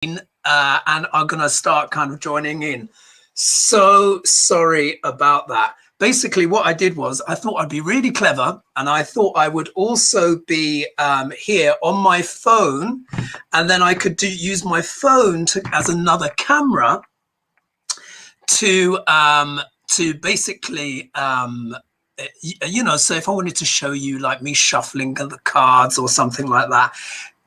and are going to start kind of joining in. So sorry about that. Basically, what I did was I thought I'd be really clever, and I thought I would also be here on my phone, and then I could use my phone as another camera to basically you know, so if I wanted to show you like me shuffling the cards or something like that.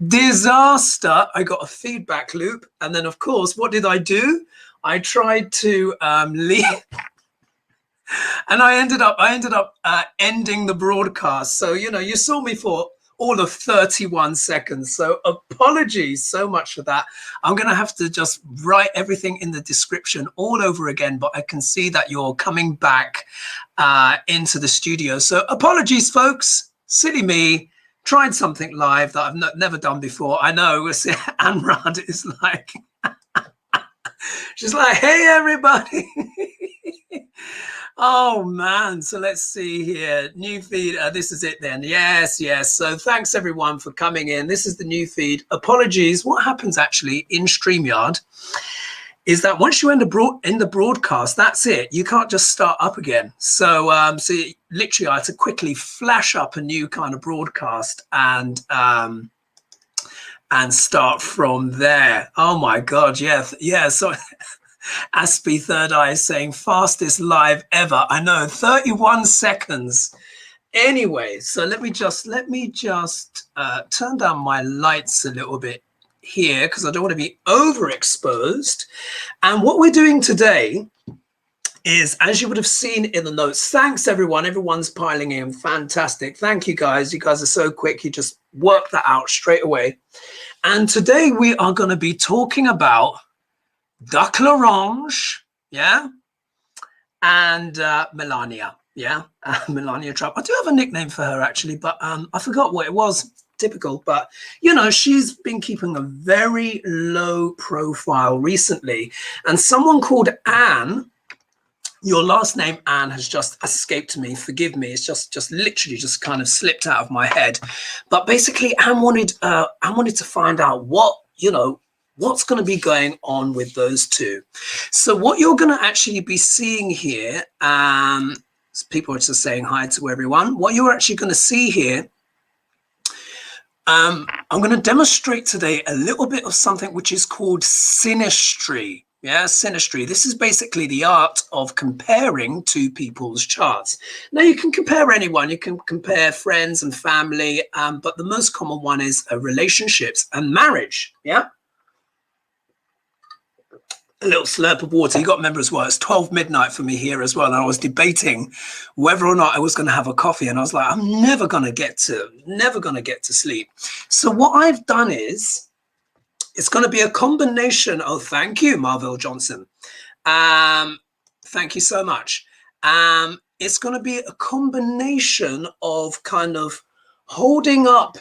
Disaster. I got a feedback loop, and then of course, what did I do? I tried to leave, and I ended up ending the broadcast. So you know, you saw me for all of 31 seconds. So apologies so much for that. I'm going to have to just write everything in the description all over again, but I can see that you're coming back into the studio. So apologies, folks. Silly me. Tried something live that I've never done before. I know. Anne Rudd is like, she's like, hey, everybody. Oh, man. So let's see here. New feed. This is it then. Yes, yes. So thanks, everyone, for coming in. This is the new feed. Apologies. What happens actually in StreamYard is that once you end in the broadcast, that's it. You can't just start up again. So, literally, I had to quickly flash up a new kind of broadcast and start from there. Oh my God, yeah, yeah. So, Aspie Third Eye is saying fastest live ever. I know, 31 seconds. Anyway, so let me just turn down my lights a little bit here because I don't want to be overexposed. And what we're doing today is, as you would have seen in the notes, thanks everyone. Everyone's piling in. Fantastic. Thank you guys. You guys are so quick. You just work that out straight away. And today we are going to be talking about Duck L'Orange, yeah, and Melania, yeah, Melania Trump. I do have a nickname for her actually, but I forgot what it was. Typical, but you know, she's been keeping a very low profile recently, and someone called Anne, your last name Anne has just escaped me, forgive me, it's just literally just kind of slipped out of my head, but basically Anne wanted to find out what, you know, what's going to be going on with those two. So what you're going to actually be seeing here, people are just saying hi to everyone, what you're actually going to see here, I'm going to demonstrate today a little bit of something which is called synastry. Yeah, synastry. This is basically the art of comparing two people's charts. Now, you can compare anyone. You can compare friends and family, but the most common one is relationships and marriage. Yeah. A little slurp of water. You got to remember as well, it's 12 midnight for me here as well. And I was debating whether or not I was going to have a coffee. And I was like, I'm never going to get to sleep. So what I've done is, it's going to be a combination. Oh, thank you, Marvell Johnson. Thank you so much. It's going to be a combination of kind of holding up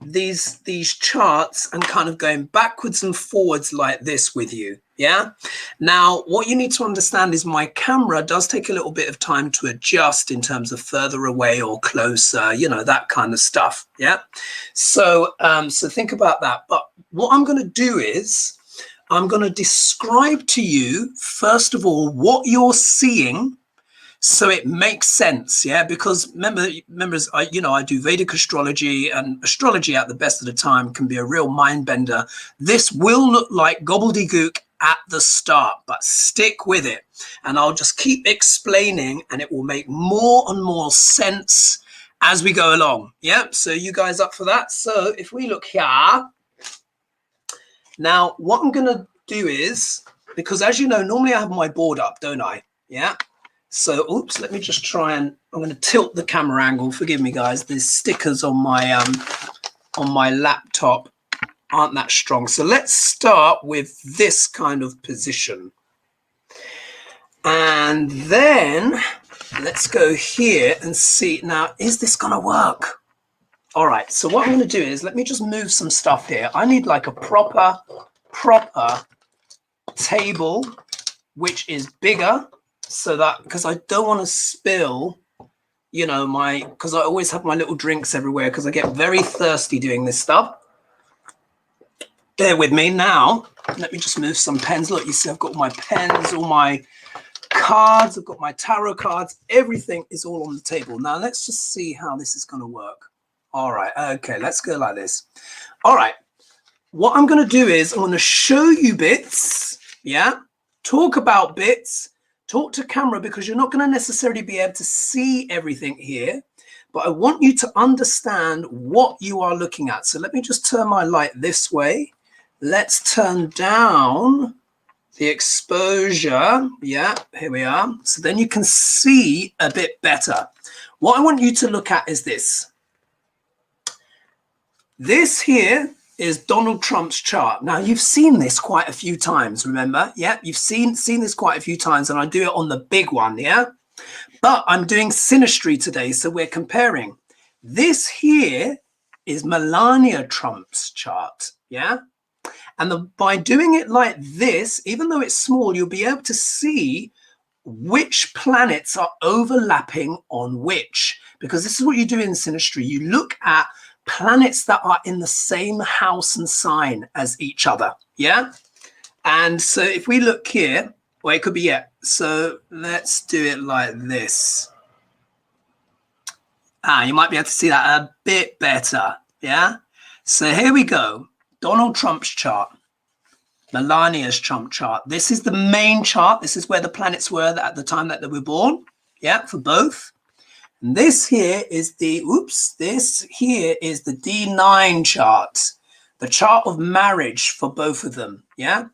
these charts and kind of going backwards and forwards like this with you. Yeah. Now, what you need to understand is my camera does take a little bit of time to adjust in terms of further away or closer, you know, that kind of stuff. Yeah. So, so think about that. But what I'm going to do is I'm going to describe to you, first of all, what you're seeing, so it makes sense, yeah, because members, I do Vedic astrology, and astrology at the best of the time can be a real mind bender. This will look like gobbledygook at the start, but stick with it, and I'll just keep explaining, and it will make more and more sense as we go along. Yeah, so you guys up for that? So if we look here, now what I'm gonna do is, because as you know, normally I have my board up, don't I? Yeah. So, oops, let me just try and, I'm going to tilt the camera angle. Forgive me, guys. These stickers on my laptop aren't that strong. So let's start with this kind of position. And then let's go here and see. Now, is this going to work? All right. So what I'm going to do is, let me just move some stuff here. I need like a proper table, which is bigger. So that, because I don't want to spill, you know, because I always have my little drinks everywhere because I get very thirsty doing this stuff. Bear with me now. Let me just move some pens. Look, you see I've got all my pens, all my cards. I've got my tarot cards. Everything is all on the table. Now, let's just see how this is going to work. All right. Okay, let's go like this. All right. What I'm going to do is I'm going to show you bits. Yeah. Talk about bits. Talk to camera because you're not going to necessarily be able to see everything here. But I want you to understand what you are looking at. So let me just turn my light this way. Let's turn down the exposure. Yeah, here we are. So then you can see a bit better. What I want you to look at is this. This here is Donald Trump's chart. Now, you've seen this quite a few times, remember? Yeah, you've seen this quite a few times, and I do it on the big one, yeah? But I'm doing synastry today, so we're comparing. This here is Melania Trump's chart, yeah? And by doing it like this, even though it's small, you'll be able to see which planets are overlapping on which. Because this is what you do in synastry. You look at planets that are in the same house and sign as each other, yeah? And so if we look here, well, it could be, yeah. So let's do it like this. You might be able to see that a bit better, yeah? So here we go. Donald Trump's chart, Melania's Trump chart. This is the main chart. This is where the planets were at the time that they were born, yeah, for both. And this here is the, this here is the D9 chart, the chart of marriage for both of them, yeah?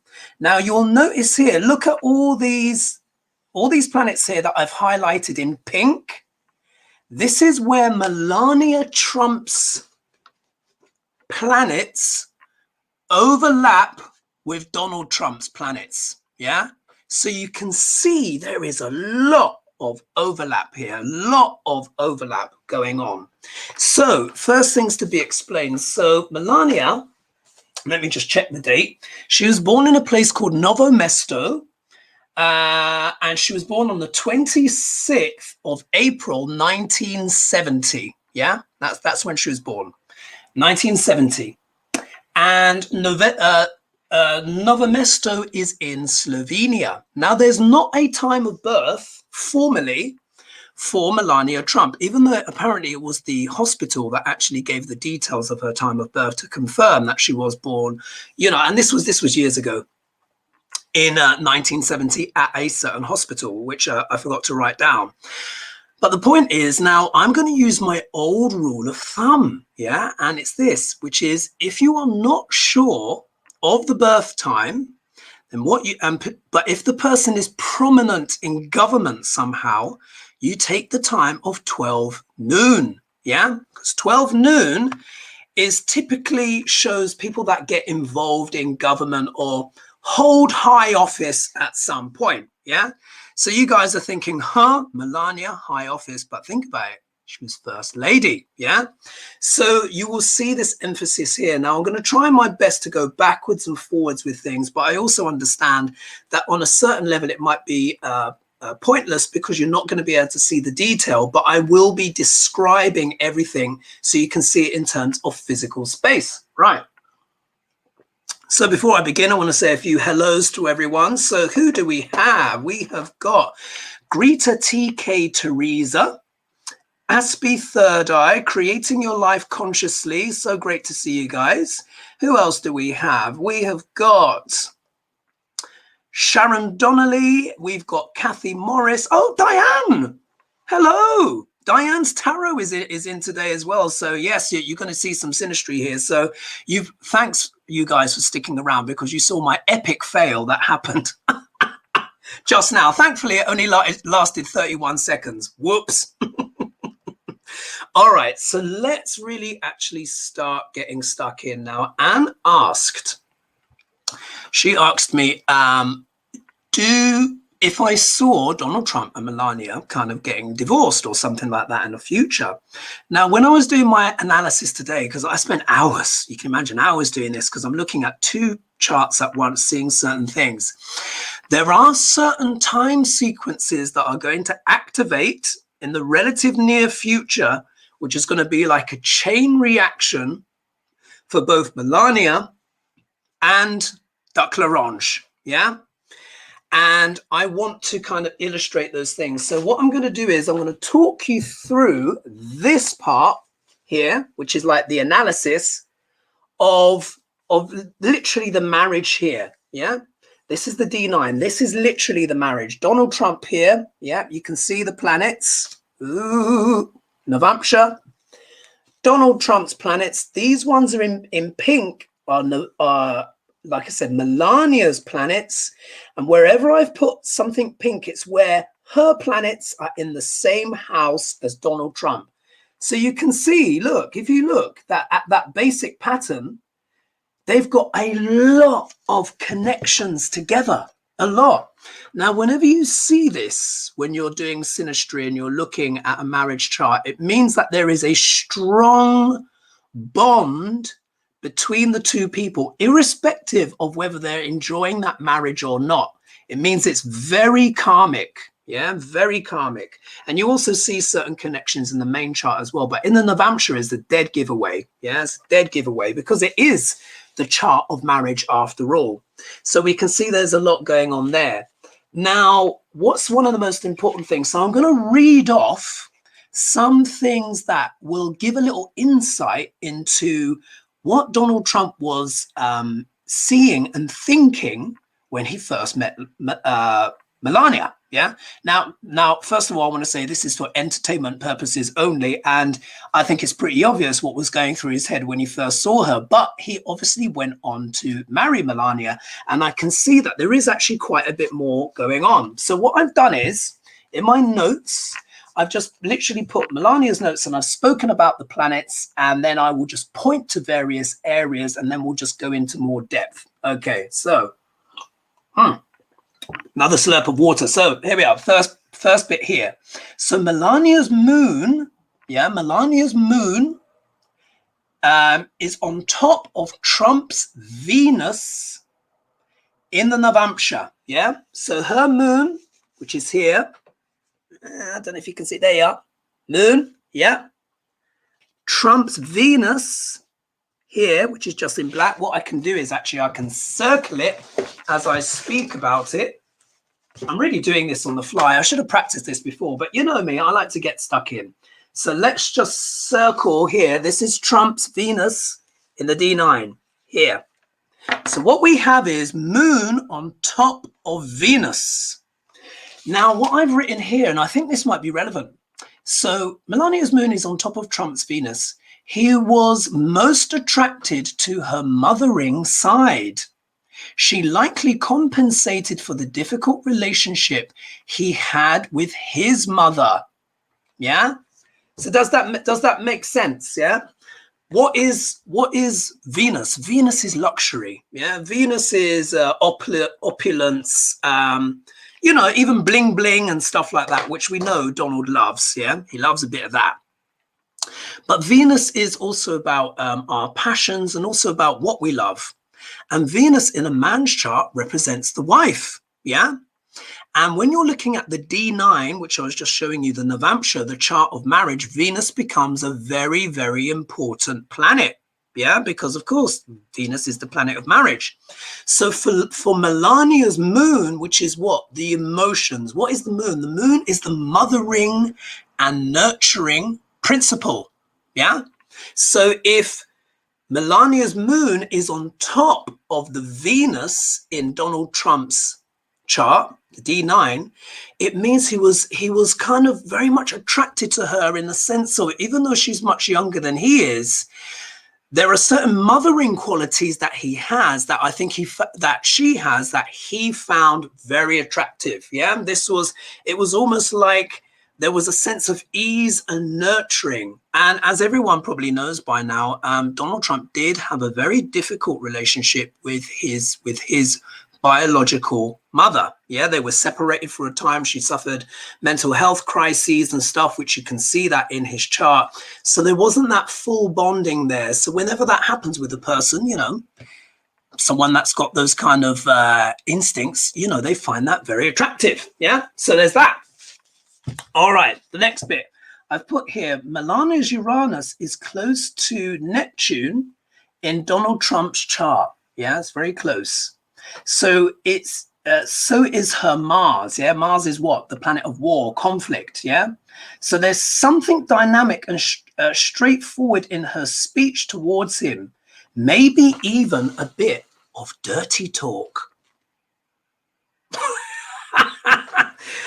Now you'll notice here, look at all these planets here that I've highlighted in pink. This is where Melania Trump's planets overlap with Donald Trump's planets, yeah? So you can see there is a lot of overlap here, a lot of overlap going on. So first things to be explained. So Melania, let me just check the date. She was born in a place called Novo Mesto, and she was born on the 26th of April, 1970. Yeah, that's when she was born, 1970. And Novo Mesto is in Slovenia. Now, there's not a time of birth formally for Melania Trump, even though apparently it was the hospital that actually gave the details of her time of birth to confirm that she was born, you know, and this was years ago in 1970 at a certain hospital, which I forgot to write down. But the point is, now I'm going to use my old rule of thumb, yeah, and it's this, which is if you are not sure of the birth time, then but if the person is prominent in government somehow, you take the time of 12 noon, yeah, because 12 noon is typically shows people that get involved in government or hold high office at some point, yeah. So you guys are thinking, Melania, high office, but think about it. She was first lady, yeah? So you will see this emphasis here. Now, I'm going to try my best to go backwards and forwards with things, but I also understand that on a certain level, it might be pointless because you're not going to be able to see the detail, but I will be describing everything so you can see it in terms of physical space, right? So before I begin, I want to say a few hellos to everyone. So who do we have? We have got Greta TK Teresa, Aspie Third Eye, Creating Your Life Consciously. So great to see you guys. Who else do we have? We have got Sharon Donnelly. We've got Kathy Morris. Oh, Diane. Hello. Diane's tarot is in today as well. So yes, you're going to see some synastry here. So thanks you guys for sticking around because you saw my epic fail that happened just now. Thankfully, it only lasted 31 seconds. Whoops. All right, so let's really actually start getting stuck in now. Anne asked, she asked me, if I saw Donald Trump and Melania kind of getting divorced or something like that in the future. Now, when I was doing my analysis today, because I spent hours, you can imagine hours doing this, because I'm looking at two charts at once, seeing certain things. There are certain time sequences that are going to activate in the relative near future, which is going to be like a chain reaction for both Melania and duck l'orange. Yeah. And I want to kind of illustrate those things. So what I'm going to do is I'm going to talk you through this part here, which is like the analysis of literally the marriage here. Yeah. This is the D9. This is literally the marriage. Donald Trump here. Yeah. You can see the planets. Ooh, Navamsha. Donald Trump's planets. These ones are in pink. Like I said, Melania's planets. And wherever I've put something pink, it's where her planets are in the same house as Donald Trump. So you can see, look, if you look that at that basic pattern, they've got a lot of connections together, a lot. Now, whenever you see this, when you're doing synastry and you're looking at a marriage chart, it means that there is a strong bond between the two people, irrespective of whether they're enjoying that marriage or not. It means it's very karmic. Yeah, very karmic. And you also see certain connections in the main chart as well. But in the Navamsha is the dead giveaway. Yes, dead giveaway, because it is the chart of marriage after all. So we can see there's a lot going on there. Now, what's one of the most important things? So I'm going to read off some things that will give a little insight into what Donald Trump was seeing and thinking when he first met Melania. Yeah. Now, first of all, I want to say this is for entertainment purposes only. And I think it's pretty obvious what was going through his head when he first saw her. But he obviously went on to marry Melania. And I can see that there is actually quite a bit more going on. So what I've done is in my notes, I've just literally put Melania's notes and I've spoken about the planets. And then I will just point to various areas and then we'll just go into more depth. Okay, so another slurp of water. So here we are. First bit here. So Melania's moon, Melania's moon is on top of Trump's Venus in the Navamsha. Yeah. So her moon, which is here. I don't know if you can see. There you are. Moon. Yeah. Trump's Venus here, which is just in black. What I can do is actually I can circle it as I speak about it. I'm really doing this on the fly. I should have practiced this before, but you know me, I like to get stuck in. So let's just circle here. This is Trump's Venus in the D9 here. So what we have is moon on top of Venus. Now, what I've written here, and I think this might be relevant. So Melania's moon is on top of Trump's Venus. He was most attracted to her mothering side. She likely compensated for the difficult relationship he had with his mother. Yeah. So does that make sense? Yeah. What is Venus? Venus is luxury. Yeah. Venus is opulence. You know, even bling bling and stuff like that, which we know Donald loves. Yeah. He loves a bit of that. But Venus is also about our passions and also about what we love. And Venus in a man's chart represents the wife. Yeah. And when you're looking at the D9, which I was just showing you, the Navamsha, the chart of marriage, Venus becomes a very, very important planet. Yeah. Because of course, Venus is the planet of marriage. So for Melania's moon, which is what? The emotions. What is the moon? The moon is the mothering and nurturing principle. Yeah. So if Melania's moon is on top of the Venus in Donald Trump's chart, the D9, it means he was kind of very much attracted to her in the sense of, even though she's much younger than he is, there are certain mothering qualities that he has that I think she has that he found very attractive. Yeah, it was almost like there was a sense of ease and nurturing. And as everyone probably knows by now, Donald Trump did have a very difficult relationship with his biological mother. Yeah, they were separated for a time. She suffered mental health crises and stuff, which you can see that in his chart. So there wasn't that full bonding there. So whenever that happens with a person, you know, someone that's got those kind of instincts, you know, they find that very attractive. Yeah, so there's that. All right, the next bit I've put here, Melania's Uranus is close to Neptune in Donald Trump's chart. Yeah, it's very close. So it's so is her Mars. Yeah, Mars is what? The planet of war, conflict. Yeah. So there's something dynamic and straightforward in her speech towards him, maybe even a bit of dirty talk.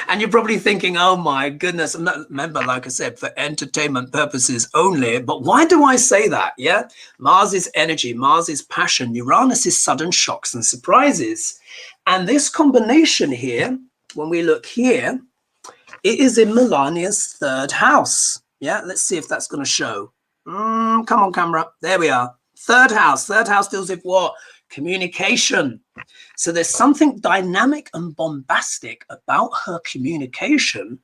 And you're probably thinking, oh my goodness, remember, like I said, for entertainment purposes only. But why do I say that? Yeah, Mars is energy, Mars is passion, Uranus is sudden shocks and surprises. And this combination here, when we look here, it is in Melania's third house. Yeah, let's see if that's going to show. Come on, camera. There we are. Third house. Third house deals with what? Communication. So there's something dynamic and bombastic about her communication,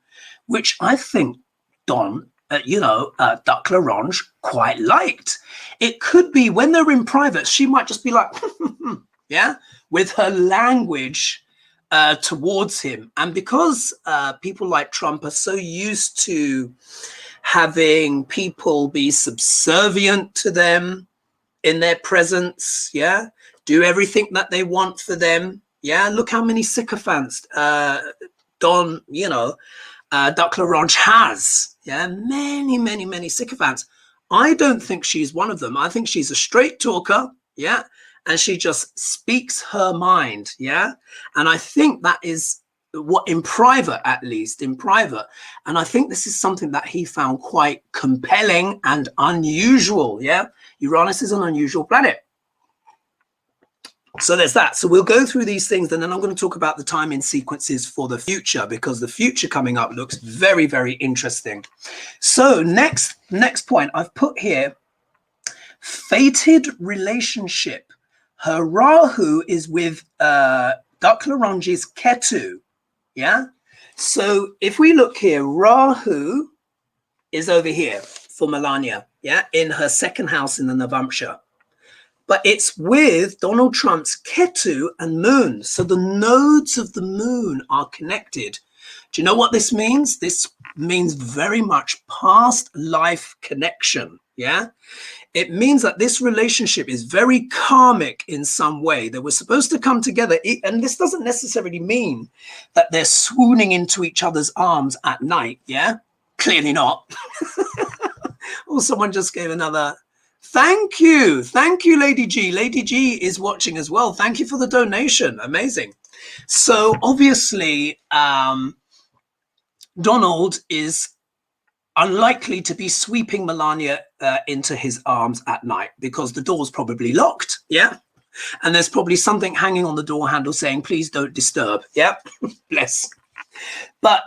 which I think Duck Larange quite liked. It could be when they're in private, she might just be like, yeah, with her language towards him. And because people like Trump are so used to having people be subservient to them in their presence, yeah, do everything that they want for them. Yeah, look how many sycophants Duck Larange has. Yeah, many sycophants. I don't think she's one of them. I think she's a straight talker. Yeah, and she just speaks her mind. Yeah, and I think that is what, in private, at least in private. And I think this is something that he found quite compelling and unusual. Yeah, Uranus is an unusual planet. So there's that. So we'll go through these things, and then I'm going to talk about the timing sequences for the future, because the future coming up looks very, very interesting. So next point I've put here, fated relationship. Her Rahu is with Duck Larange's Ketu. Yeah. So if we look here, Rahu is over here for Melania. Yeah, in her second house in the Navamsha. But it's with Donald Trump's Ketu and Moon. So the nodes of the Moon are connected. Do you know what this means? This means very much past life connection. Yeah. It means that this relationship is very karmic in some way. They were supposed to come together. And this doesn't necessarily mean that they're swooning into each other's arms at night. Yeah. Clearly not. Or someone just gave another. Thank you, Lady G. Lady G is watching as well. Thank you for the donation. Amazing. So obviously, Donald is unlikely to be sweeping Melania into his arms at night, because the door's probably locked. Yeah, and there's probably something hanging on the door handle saying, "Please don't disturb." Yeah, bless. But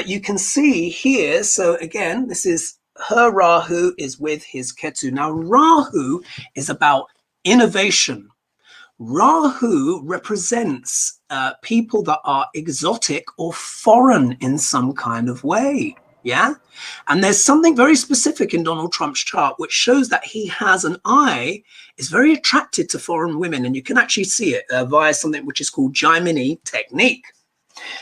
you can see here. So again, this is. Her Rahu is with his Ketu. Now, Rahu is about innovation. Rahu represents people that are exotic or foreign in some kind of way. Yeah. And there's something very specific in Donald Trump's chart, which shows that he has an eye, is very attracted to foreign women. And you can actually see it via something which is called Gemini technique.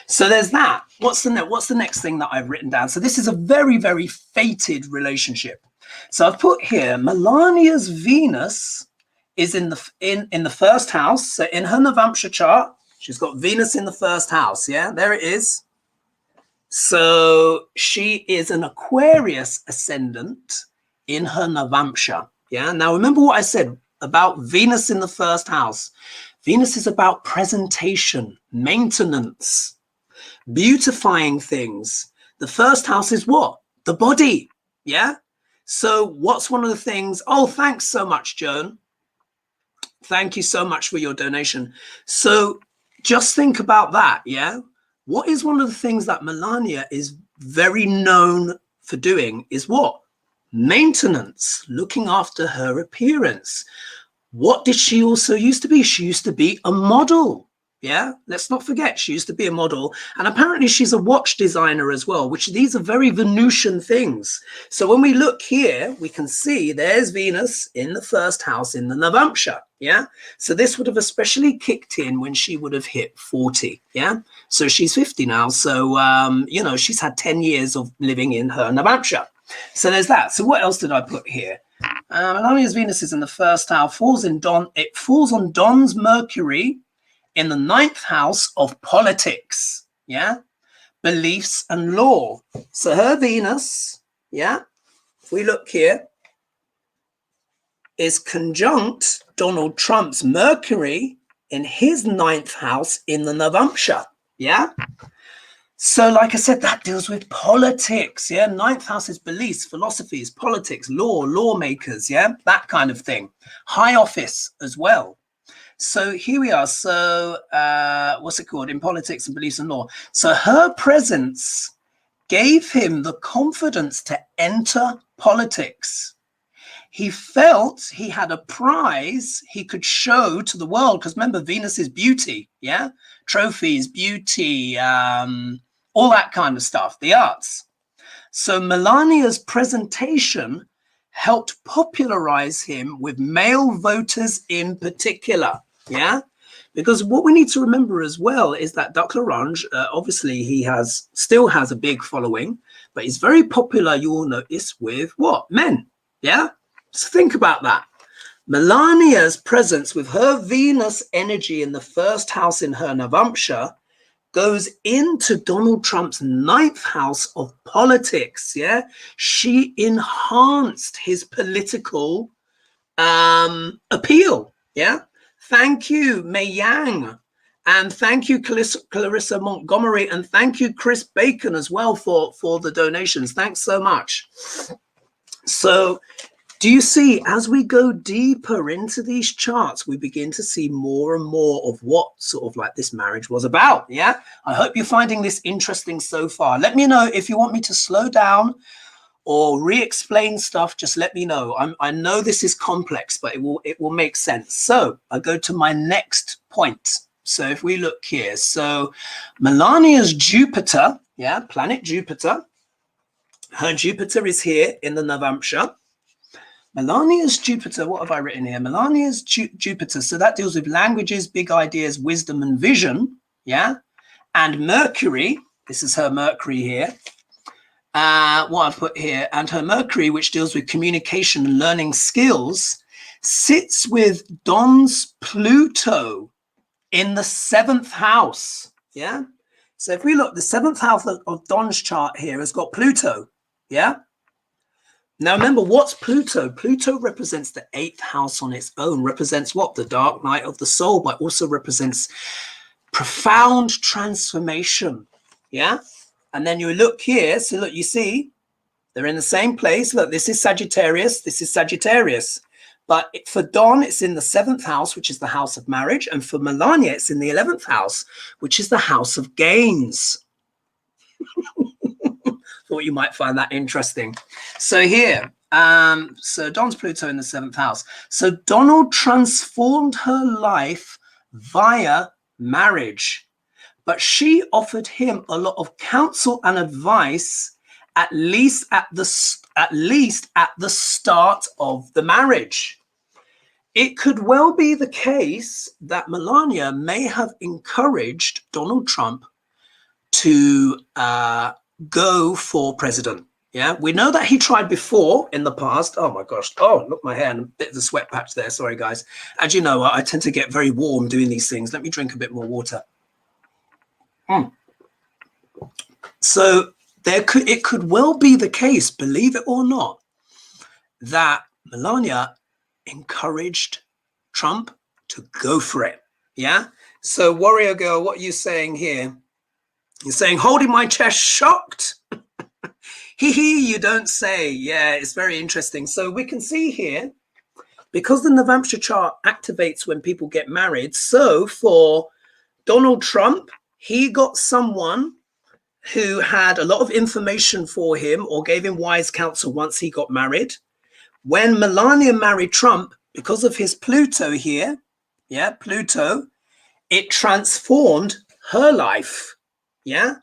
So there's that. What's the next thing that I've written down? So this is a very, very fated relationship. So I've put here Melania's Venus is in the first house. So in her Navamsha chart, she's got Venus in the first house. Yeah, there it is. So she is an Aquarius ascendant in her Navamsha. Yeah. Now remember what I said about Venus in the first house. Venus is about presentation, maintenance, beautifying things. The first house is what? The body. Yeah. So what's one of the things? Oh, thanks so much, Joan. Thank you so much for your donation. So just think about that. Yeah. What is one of the things that Melania is very known for doing is what? Maintenance, looking after her appearance. What did she also used to be? She used to be a model. Yeah, let's not forget she used to be a model. And apparently she's a watch designer as well, which these are very Venusian things. So when we look here, we can see there's Venus in the first house in the Navamsha. Yeah, so this would have especially kicked in when she would have hit 40. Yeah, so she's 50 now. So, she's had 10 years of living in her Navamsha. So there's that. So what else did I put here? Melania's Venus is in the first house. It falls on Don's Mercury in the 9th house of politics. Yeah. Beliefs and law. So her Venus, yeah, if we look here, is conjunct Donald Trump's Mercury in his 9th house in the Navamsha. Yeah. So, like I said, that deals with politics. Yeah. 9th house is beliefs, philosophies, politics, law, lawmakers. Yeah. That kind of thing. High office as well. So here we are. So what's it called? In politics and beliefs and law. So her presence gave him the confidence to enter politics. He felt he had a prize he could show to the world. Because remember, Venus is beauty. Yeah. Trophies, beauty, all that kind of stuff, the arts. So Melania's presentation helped popularize him with male voters in particular. Yeah, because what we need to remember as well is that Duc L'Orange, obviously he still has a big following, but he's very popular, you will notice, with what? Men. Yeah, so think about that. Melania's presence with her Venus energy in the 1st house in her Navamsha goes into Donald Trump's 9th house of politics. Yeah, she enhanced his political appeal. Yeah. Thank you, Mei Yang. And thank you, Clarissa Montgomery. And thank you, Chris Bacon, as well for the donations. Thanks so much. So do you see, as we go deeper into these charts, we begin to see more and more of what sort of like this marriage was about. Yeah. I hope you're finding this interesting so far. Let me know if you want me to slow down or re-explain stuff. Just let me know. I know this is complex, but it will make sense. So I go to my next point. So if we look here, so Melania's Jupiter, yeah, planet Jupiter, her Jupiter is here in the Navamsha. Melania's Jupiter, what have I written here? Melania's Jupiter, so that deals with languages, big ideas, wisdom and vision, yeah. And Mercury, this is her Mercury here. What I've put here, and her Mercury, which deals with communication and learning skills, sits with Don's Pluto in the 7th house. Yeah. So if we look, the 7th house of Don's chart here has got Pluto. Yeah. Now remember, what's Pluto? Pluto represents the 8th house on its own, represents what? The dark night of the soul, but also represents profound transformation. Yeah. And then you look here, so look, you see, they're in the same place. Look, this is Sagittarius, this is Sagittarius. But for Don, it's in the 7th house, which is the house of marriage. And for Melania, it's in the 11th house, which is the house of gains. Thought you might find that interesting. So here, so Don's Pluto in the 7th house. So Donald transformed her life via marriage. But she offered him a lot of counsel and advice, at least at the start of the marriage. It could well be the case that Melania may have encouraged Donald Trump to go for president. Yeah, we know that he tried before in the past. Oh my gosh. Oh, look, my hair and a bit of a sweat patch there. Sorry, guys. As you know, I tend to get very warm doing these things. Let me drink a bit more water. So it could well be the case, believe it or not, that Melania encouraged Trump to go for it. Yeah. So Warrior Girl, what are you saying here? You're saying holding my chest, shocked. You don't say. Yeah, it's very interesting. So we can see here, because the Navamsha chart activates when people get married. So for Donald Trump, he got someone who had a lot of information for him or gave him wise counsel once he got married. When Melania married Trump, because of his Pluto here, yeah, Pluto, it transformed her life. Yeah.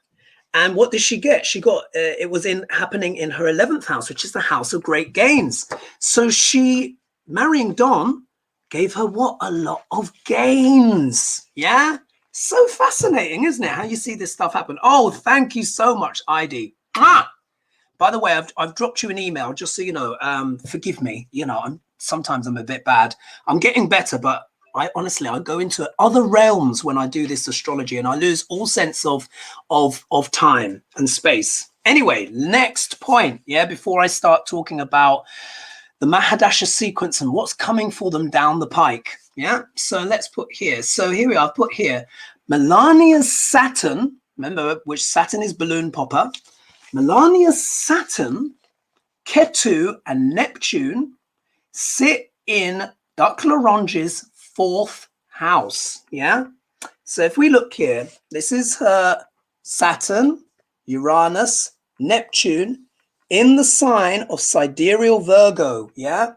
And what did she get? She got, it was happening in her 11th house, which is the house of great gains. So she, marrying Don, gave her what? A lot of gains. Yeah. So fascinating, isn't it? How you see this stuff happen. Oh, thank you so much, ID. By the way, I've dropped you an email just so you know. Forgive me. You know, sometimes I'm a bit bad. I'm getting better, but I honestly I go into other realms when I do this astrology, and I lose all sense of time and space. Anyway, next point. Yeah, before I start talking about the Mahadasha sequence and what's coming for them down the pike. Yeah, so let's put here. So here we are. I've put here Melania's Saturn. Remember, which Saturn is balloon popper. Melania's Saturn, Ketu, and Neptune sit in Duck-Larange's fourth house. Yeah. So if we look here, this is her Saturn, Uranus, Neptune in the sign of sidereal Virgo. Yeah.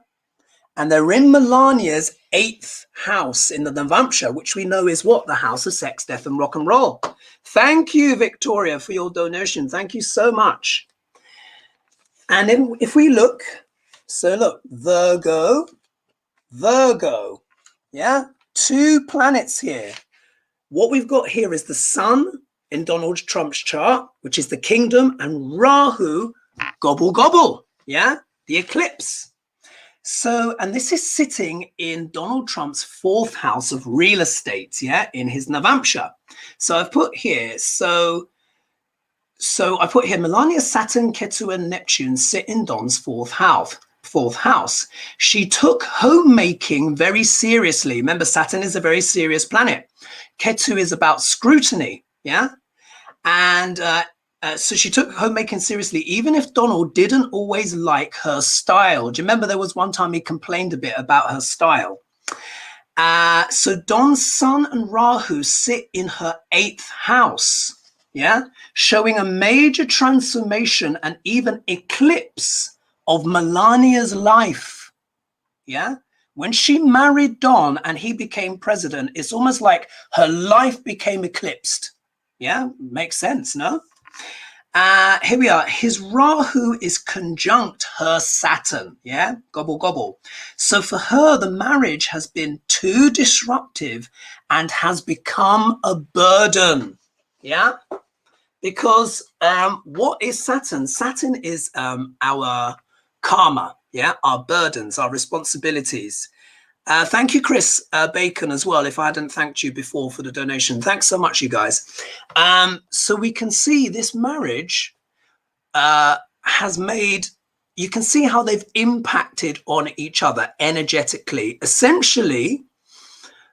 And they're in Melania's eighth house in the Navamsha, which we know is what? The house of sex, death, and rock and roll. Thank you, Victoria, for your donation. Thank you so much. And if we look, so look, Virgo, yeah, two planets here. What we've got here is the sun in Donald Trump's chart, which is the kingdom, and Rahu, gobble, gobble, yeah, the eclipse. So, and this is sitting in Donald Trump's fourth house of real estate, yeah, in his Navamsha. So I've put here, so I put here, Melania, Saturn, Ketu, and Neptune sit in Don's fourth house. She took homemaking very seriously. Remember, Saturn is a very serious planet. Ketu is about scrutiny, yeah? And so she took homemaking seriously, even if Donald didn't always like her style. Do you remember there was one time he complained a bit about her style? So Don's sun and Rahu sit in her eighth house, yeah, showing a major transformation and even eclipse of Melania's life, yeah. When she married Don and he became president, it's almost like her life became eclipsed. Yeah, makes sense, no? Here we are. His Rahu is conjunct her Saturn. Yeah, gobble, gobble. So for her, the marriage has been too disruptive and has become a burden. Yeah, because what is Saturn? Saturn is our karma. Yeah, our burdens, our responsibilities. Thank you, Chris Bacon, as well, if I hadn't thanked you before for the donation. Thanks so much, you guys. So we can see this marriage has made, you can see how they've impacted on each other energetically. Essentially,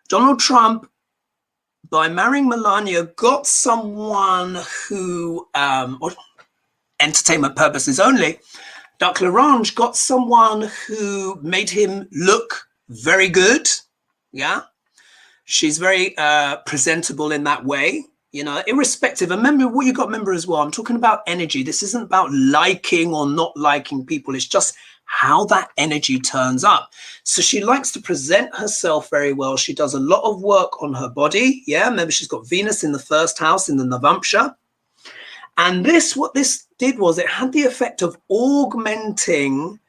Donald Trump, by marrying Melania, got someone who, entertainment purposes only, Duck-Larange got someone who made him look very good. Yeah, she's very presentable in that way, you know, irrespective. And remember what you got to remember as well, I'm talking about energy. This isn't about liking or not liking people. It's just how that energy turns up. So she likes to present herself very well. She does a lot of work on her body. Yeah, remember she's got Venus in the first house in the Navamsha. And this, what this did was it had the effect of augmenting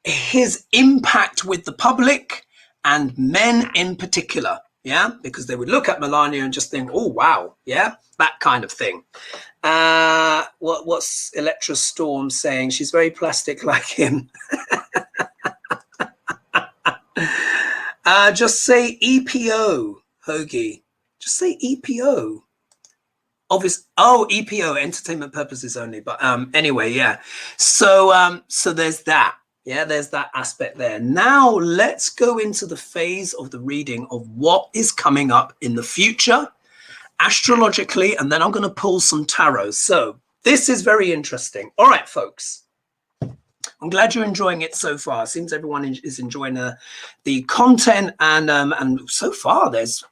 his impact with the public and men in particular. Yeah, because they would look at Melania and just think, oh, wow. Yeah, that kind of thing. What's Electra Storm saying? She's very plastic like him. Just say EPO, Hoagie. Just say EPO. Obvious. Oh, EPO, entertainment purposes only. But anyway, yeah. So there's that. Yeah, there's that aspect there. Now let's go into the phase of the reading of what is coming up in the future, astrologically, and then I'm going to pull some tarot. So this is very interesting. All right, folks. I'm glad you're enjoying it so far. Seems everyone is enjoying the content, and so far there's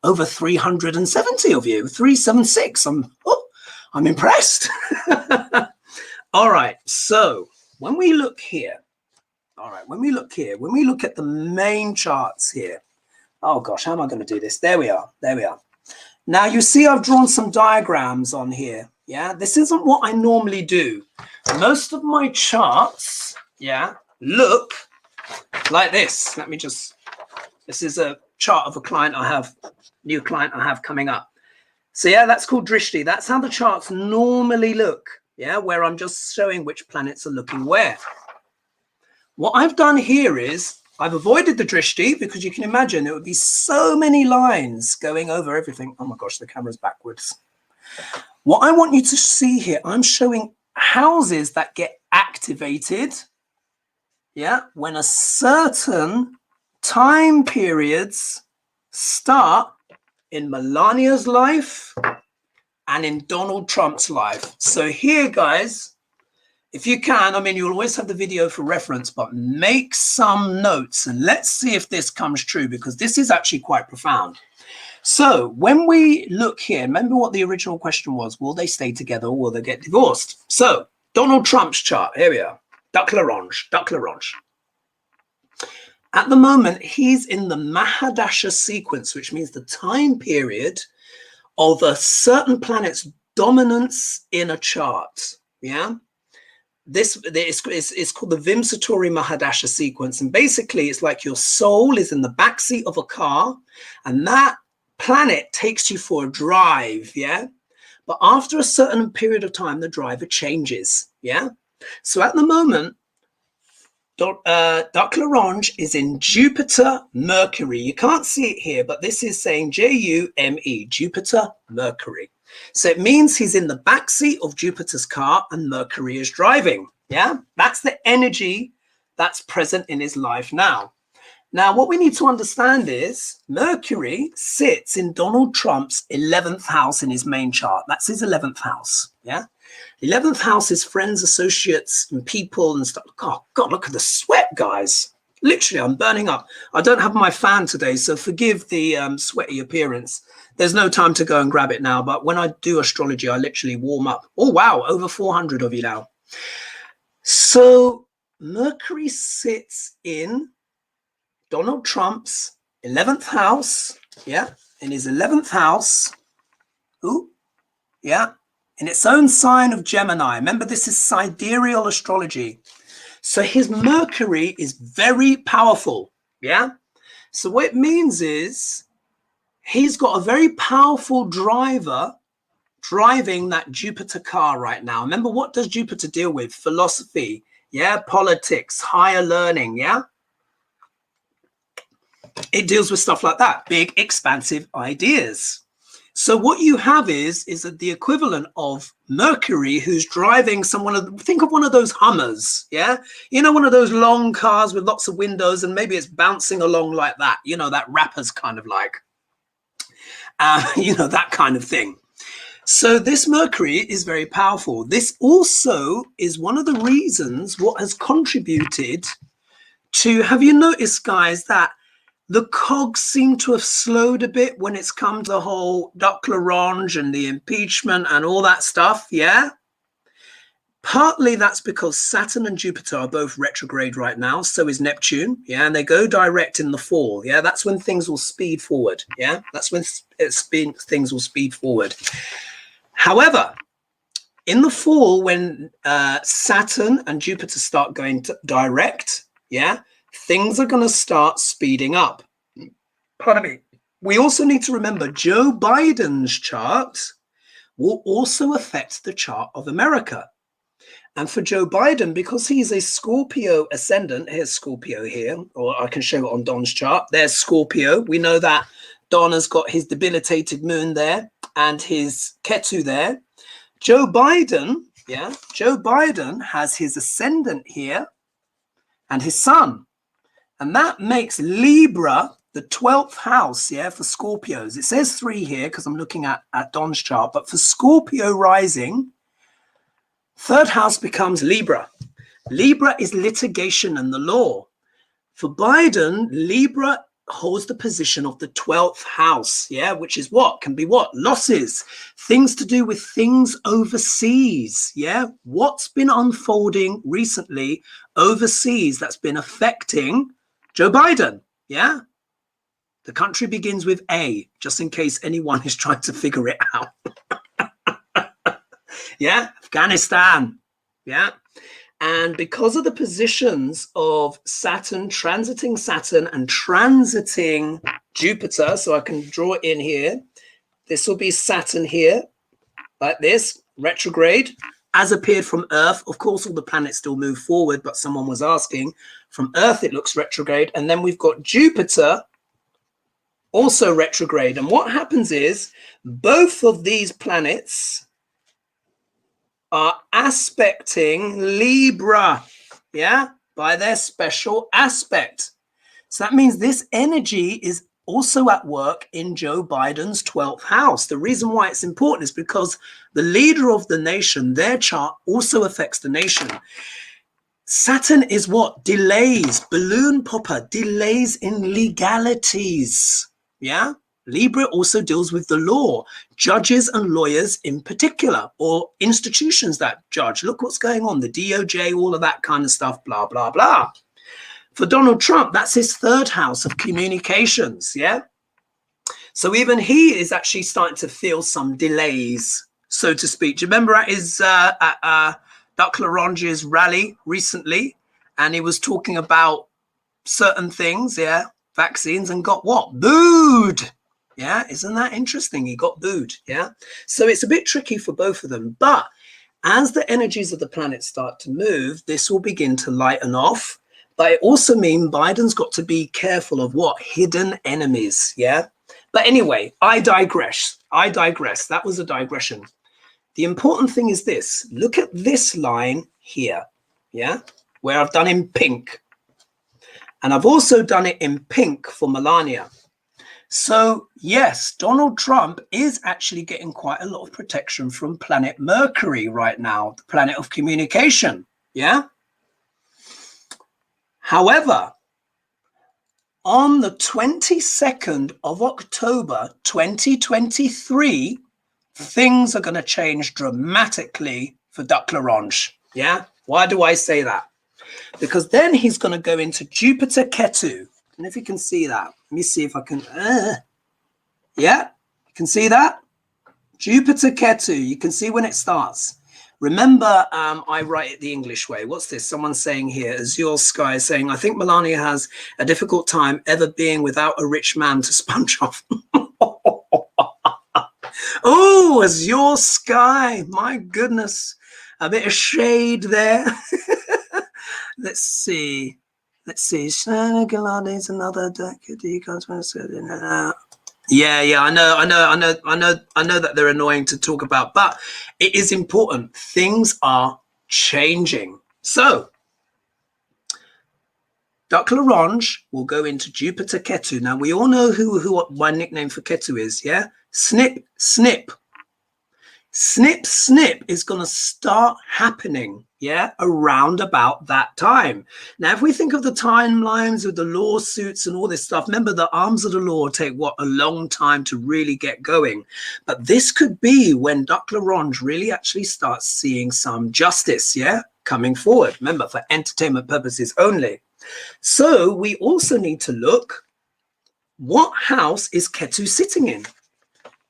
over 370 of you, 376. I'm impressed. All right, so when we look here, when we look at the main charts here, oh gosh, how am I going to do this? There we are. Now you see I've drawn some diagrams on here. Yeah, this isn't what I normally do. Most of my charts, yeah, look like this. This is a chart of a client I have, new client I have coming up. So yeah, that's called drishti. That's how the charts normally look. Yeah, where I'm just showing which planets are looking where. What I've done here is I've avoided the drishti because you can imagine it would be so many lines going over everything. Oh my gosh, the camera's backwards. What I want you to see here, I'm showing houses that get activated, yeah, when a certain time periods start in Melania's life and in Donald Trump's life. So here, guys, if you can, I mean, you'll always have the video for reference, but make some notes and let's see if this comes true, because this is actually quite profound. So when we look here, remember what the original question was: will they stay together or will they get divorced? So Donald Trump's chart, here we are, Duck L'Orange, Duck L'Orange. At the moment, he's in the Mahadasha sequence, which means the time period of a certain planet's dominance in a chart. Yeah, this is called the Vimsatori Mahadasha sequence, and basically it's like your soul is in the backseat of a car, and that planet takes you for a drive. Yeah, but after a certain period of time, the driver changes. Yeah, so at the moment, Duck L'Orange is in Jupiter Mercury. You can't see it here, but this is saying Jume, Jupiter Mercury. So it means he's in the backseat of Jupiter's car and Mercury is driving. Yeah, that's the energy that's present in his life now. Now, what we need to understand is Mercury sits in Donald Trump's 11th house in his main chart. That's his 11th house. Yeah. 11th house is friends, associates, and people and stuff. Oh, God, look at the sweat, guys. Literally, I'm burning up. I don't have my fan today, so forgive the sweaty appearance. There's no time to go and grab it now, but when I do astrology, I literally warm up. Oh, wow, over 400 of you now. So Mercury sits in Donald Trump's 11th house. Yeah, in his 11th house. Ooh, yeah. In its own sign of Gemini. Remember, this is sidereal astrology. So his Mercury is very powerful. Yeah. So what it means is he's got a very powerful driver driving that Jupiter car right now. Remember, what does Jupiter deal with? Philosophy. Yeah. Politics, higher learning. Yeah. It deals with stuff like that. Big, expansive ideas. So what you have is the equivalent of Mercury, who's driving think of one of those Hummers, yeah? You know, one of those long cars with lots of windows, and maybe it's bouncing along like that, you know, that rapper's kind of like, you know, that kind of thing. So this Mercury is very powerful. This also is one of the reasons what has contributed to, have you noticed, guys, that the cogs seem to have slowed a bit when it's come to the whole Duck L'Orange and the impeachment and all that stuff, yeah? Partly that's because Saturn and Jupiter are both retrograde right now, so is Neptune, yeah? And they go direct in the fall, yeah? That's when things will speed forward, yeah? That's when things will speed forward. However, in the fall, when Saturn and Jupiter start going direct, yeah? Things are going to start speeding up. Pardon me. We also need to remember Joe Biden's chart will also affect the chart of America. And for Joe Biden, because he's a Scorpio ascendant, here's Scorpio here, or I can show it on Don's chart. There's Scorpio. We know that Don has got his debilitated moon there and his Ketu there. Joe Biden, yeah, Joe Biden has his ascendant here and his sun. And that makes Libra the 12th house, yeah, for Scorpios. It says 3 here because I'm looking at Don's chart. But for Scorpio rising, 3rd house becomes Libra. Libra is litigation and the law. For Biden, Libra holds the position of the 12th house, yeah, which is what? Can be what? Losses, things to do with things overseas, yeah? What's been unfolding recently overseas that's been affecting Joe Biden, yeah? The country begins with A, just in case anyone is trying to figure it out. Yeah, Afghanistan, yeah? And because of the positions of Saturn transiting Saturn and transiting Jupiter, so I can draw it in here, This will be Saturn here, like this, retrograde, as appeared from Earth. Of course, all the planets still move forward, but someone was asking. From Earth, it looks retrograde. And then we've got Jupiter, also retrograde. And what happens is both of these planets are aspecting Libra, yeah, by their special aspect. So that means this energy is also at work in Joe Biden's 12th house. The reason why it's important is because the leader of the nation, their chart also affects the nation. Saturn is what? Delays, balloon popper, delays in legalities. Yeah. Libra also deals with the law, judges and lawyers in particular, or institutions that judge. Look what's going on, the DOJ, all of that kind of stuff, blah, blah, blah. For Donald Trump, that's his third house of communications, yeah? So even he is actually starting to feel some delays, so to speak. Do you remember at his Duck Larange's rally recently? And he was talking about certain things, yeah, vaccines, and got what? Booed. Yeah, isn't that interesting? He got booed, yeah? So it's a bit tricky for both of them. But as the energies of the planet start to move, this will begin to lighten off. But it also means Biden's got to be careful of what? Hidden enemies, yeah? But anyway, I digress. That was a digression. The important thing is this. Look at this line here, yeah? Where I've done in pink. And I've also done it in pink for Melania. So yes, Donald Trump is actually getting quite a lot of protection from planet Mercury right now, the planet of communication, yeah? However, on the 22nd of October, 2023, things are going to change dramatically for Duck Larange, yeah? Why do I say that? Because then he's going to go into Jupiter Ketu. And if you can see that, let me see if I can, yeah, you can see that? Jupiter Ketu, you can see when it starts. Remember, I write it the English way. What's this? Someone's saying here, Azure Sky is saying, I think Melania has a difficult time ever being without a rich man to sponge off. Oh, Azure Sky, my goodness. A bit of shade there. Let's see. Is another decade. Yeah. I know that they're annoying to talk about, but it is important. Things are changing. So, Duck Larange will go into Jupiter Ketu. Now we all know who what my nickname for Ketu is. Yeah, snip, snip. Snip, snip is going to start happening, yeah, around about that time. Now, if we think of the timelines with the lawsuits and all this stuff, remember the arms of the law take, what, a long time to really get going. But this could be when Duck Larange really actually starts seeing some justice, yeah, coming forward. Remember, for entertainment purposes only. So we also need to look, what house is Ketu sitting in?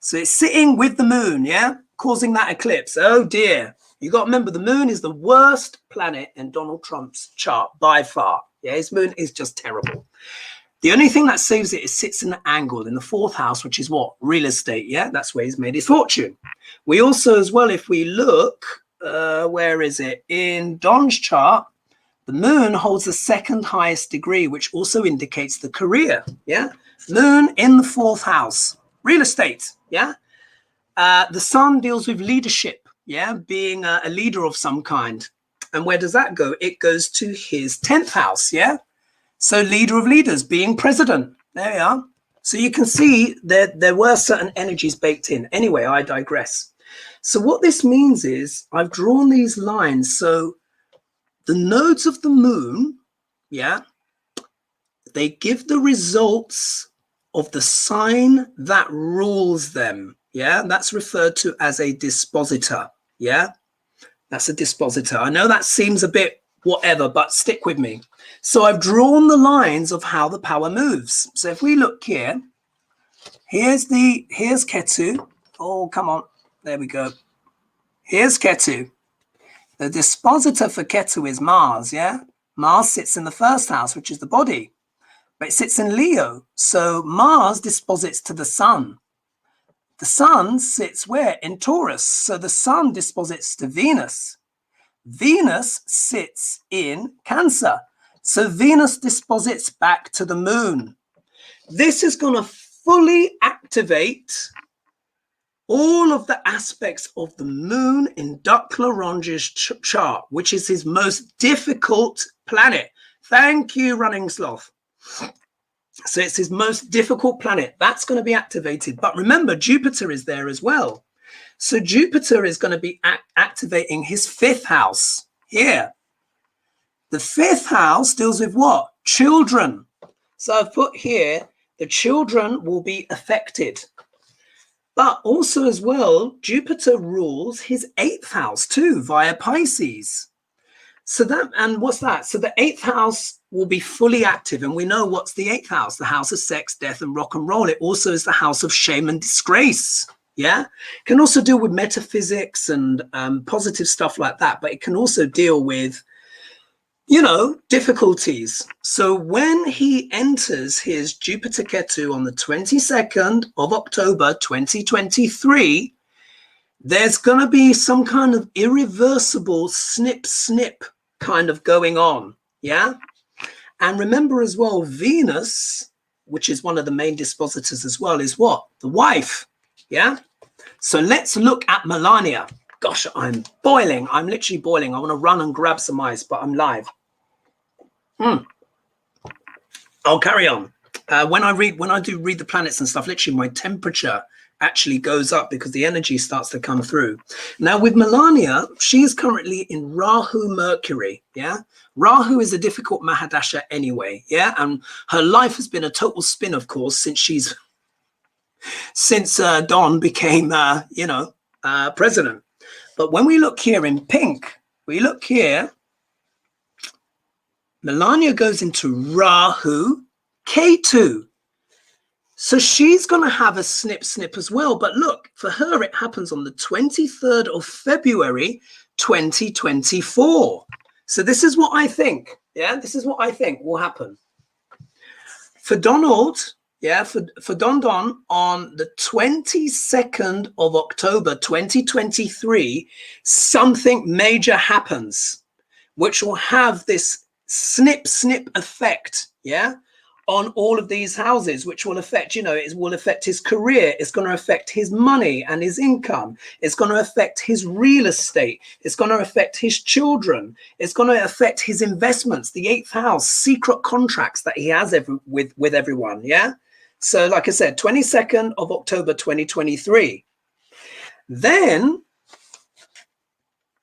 So it's sitting with the moon, yeah? Causing that eclipse. Oh dear. You got to remember, the moon is the worst planet in Donald Trump's chart by far. Yeah, his moon is just terrible. The only thing that saves it is sits in the angle in the fourth house, which is what? Real estate. Yeah, that's where he's made his fortune. We also, as well, if we look, where is it? In Don's chart, the moon holds the second highest degree, which also indicates the career. Yeah, moon in the fourth house. Real estate. Yeah. The sun deals with leadership, yeah, being a leader of some kind. And where does that go? It goes to his 10th house, yeah? So leader of leaders, being president. There we are. So you can see that there were certain energies baked in. Anyway, I digress. So what this means is I've drawn these lines. So the nodes of the moon, yeah, they give the results of the sign that rules them. Yeah, that's referred to as a dispositor. Yeah, that's a dispositor. I know that seems a bit whatever, but stick with me. So I've drawn the lines of how the power moves. So if we look here, here's Ketu. Oh, come on. There we go. Here's Ketu. The dispositor for Ketu is Mars. Yeah, Mars sits in the first house, which is the body, but it sits in Leo. So Mars disposits to the sun. The sun sits where? In Taurus. So the sun disposits to Venus. Venus sits in Cancer. So Venus disposits back to the moon. This is going to fully activate all of the aspects of the moon in Duc Larange's chart, which is his most difficult planet. Thank you, Running Sloth. So it's his most difficult planet. That's going to be activated. But remember, Jupiter is there as well. So Jupiter is going to be activating his 5th house here. The 5th house deals with what? Children. So I've put here, the children will be affected. But also as well, Jupiter rules his 8th house too via Pisces. So that, and what's that? So the 8th house will be fully active. And we know what's the 8th house, the house of sex, death, and rock and roll. It also is the house of shame and disgrace. Yeah. Can also deal with metaphysics and positive stuff like that. But it can also deal with, you know, difficulties. So when he enters his Jupiter Ketu on the 22nd of October, 2023, there's going to be some kind of irreversible snip kind of going on. Yeah. And remember as well, Venus, which is one of the main dispositors as well, is what? The wife. Yeah. So let's look at Melania. Gosh, I'm boiling. I'm literally boiling. I want to run and grab some ice, but I'm live. I'll carry on. When I do read the planets and stuff, literally my temperature actually goes up because the energy starts to come through. Now with Melania, she is currently in Rahu Mercury. Yeah. Rahu is a difficult Mahadasha anyway. Yeah. And her life has been a total spin, of course, since Don became, president. But when we look here in pink, we look here, Melania goes into Rahu Ketu. So she's going to have a snip as well. But look, for her, it happens on the 23rd of February, 2024. So this is what I think. Yeah, this is what I think will happen. For Donald, yeah, for Don on the 22nd of October, 2023, something major happens, which will have this snip effect, yeah, on all of these houses, which will affect, you know, it will affect his career. It's going to affect his money and his income. It's going to affect his real estate. It's going to affect his children. It's going to affect his investments, the 8th house, secret contracts that he has with everyone. Yeah. So like I said, 22nd of October, 2023. Then,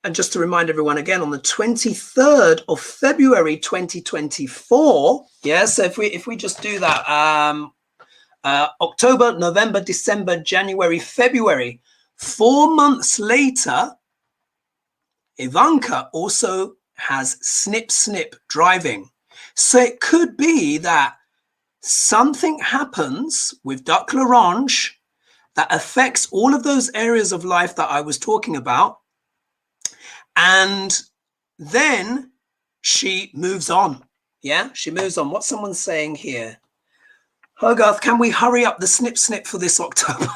and just to remind everyone again, on the 23rd of February 2024, yeah, so if we just do that, October, November, December, January, February, 4 months later, Ivanka also has snip driving. So it could be that something happens with Duc Larange that affects all of those areas of life that I was talking about. And then she moves on. Yeah, she moves on. What's someone saying here? Hogarth, can we hurry up the snip for this October?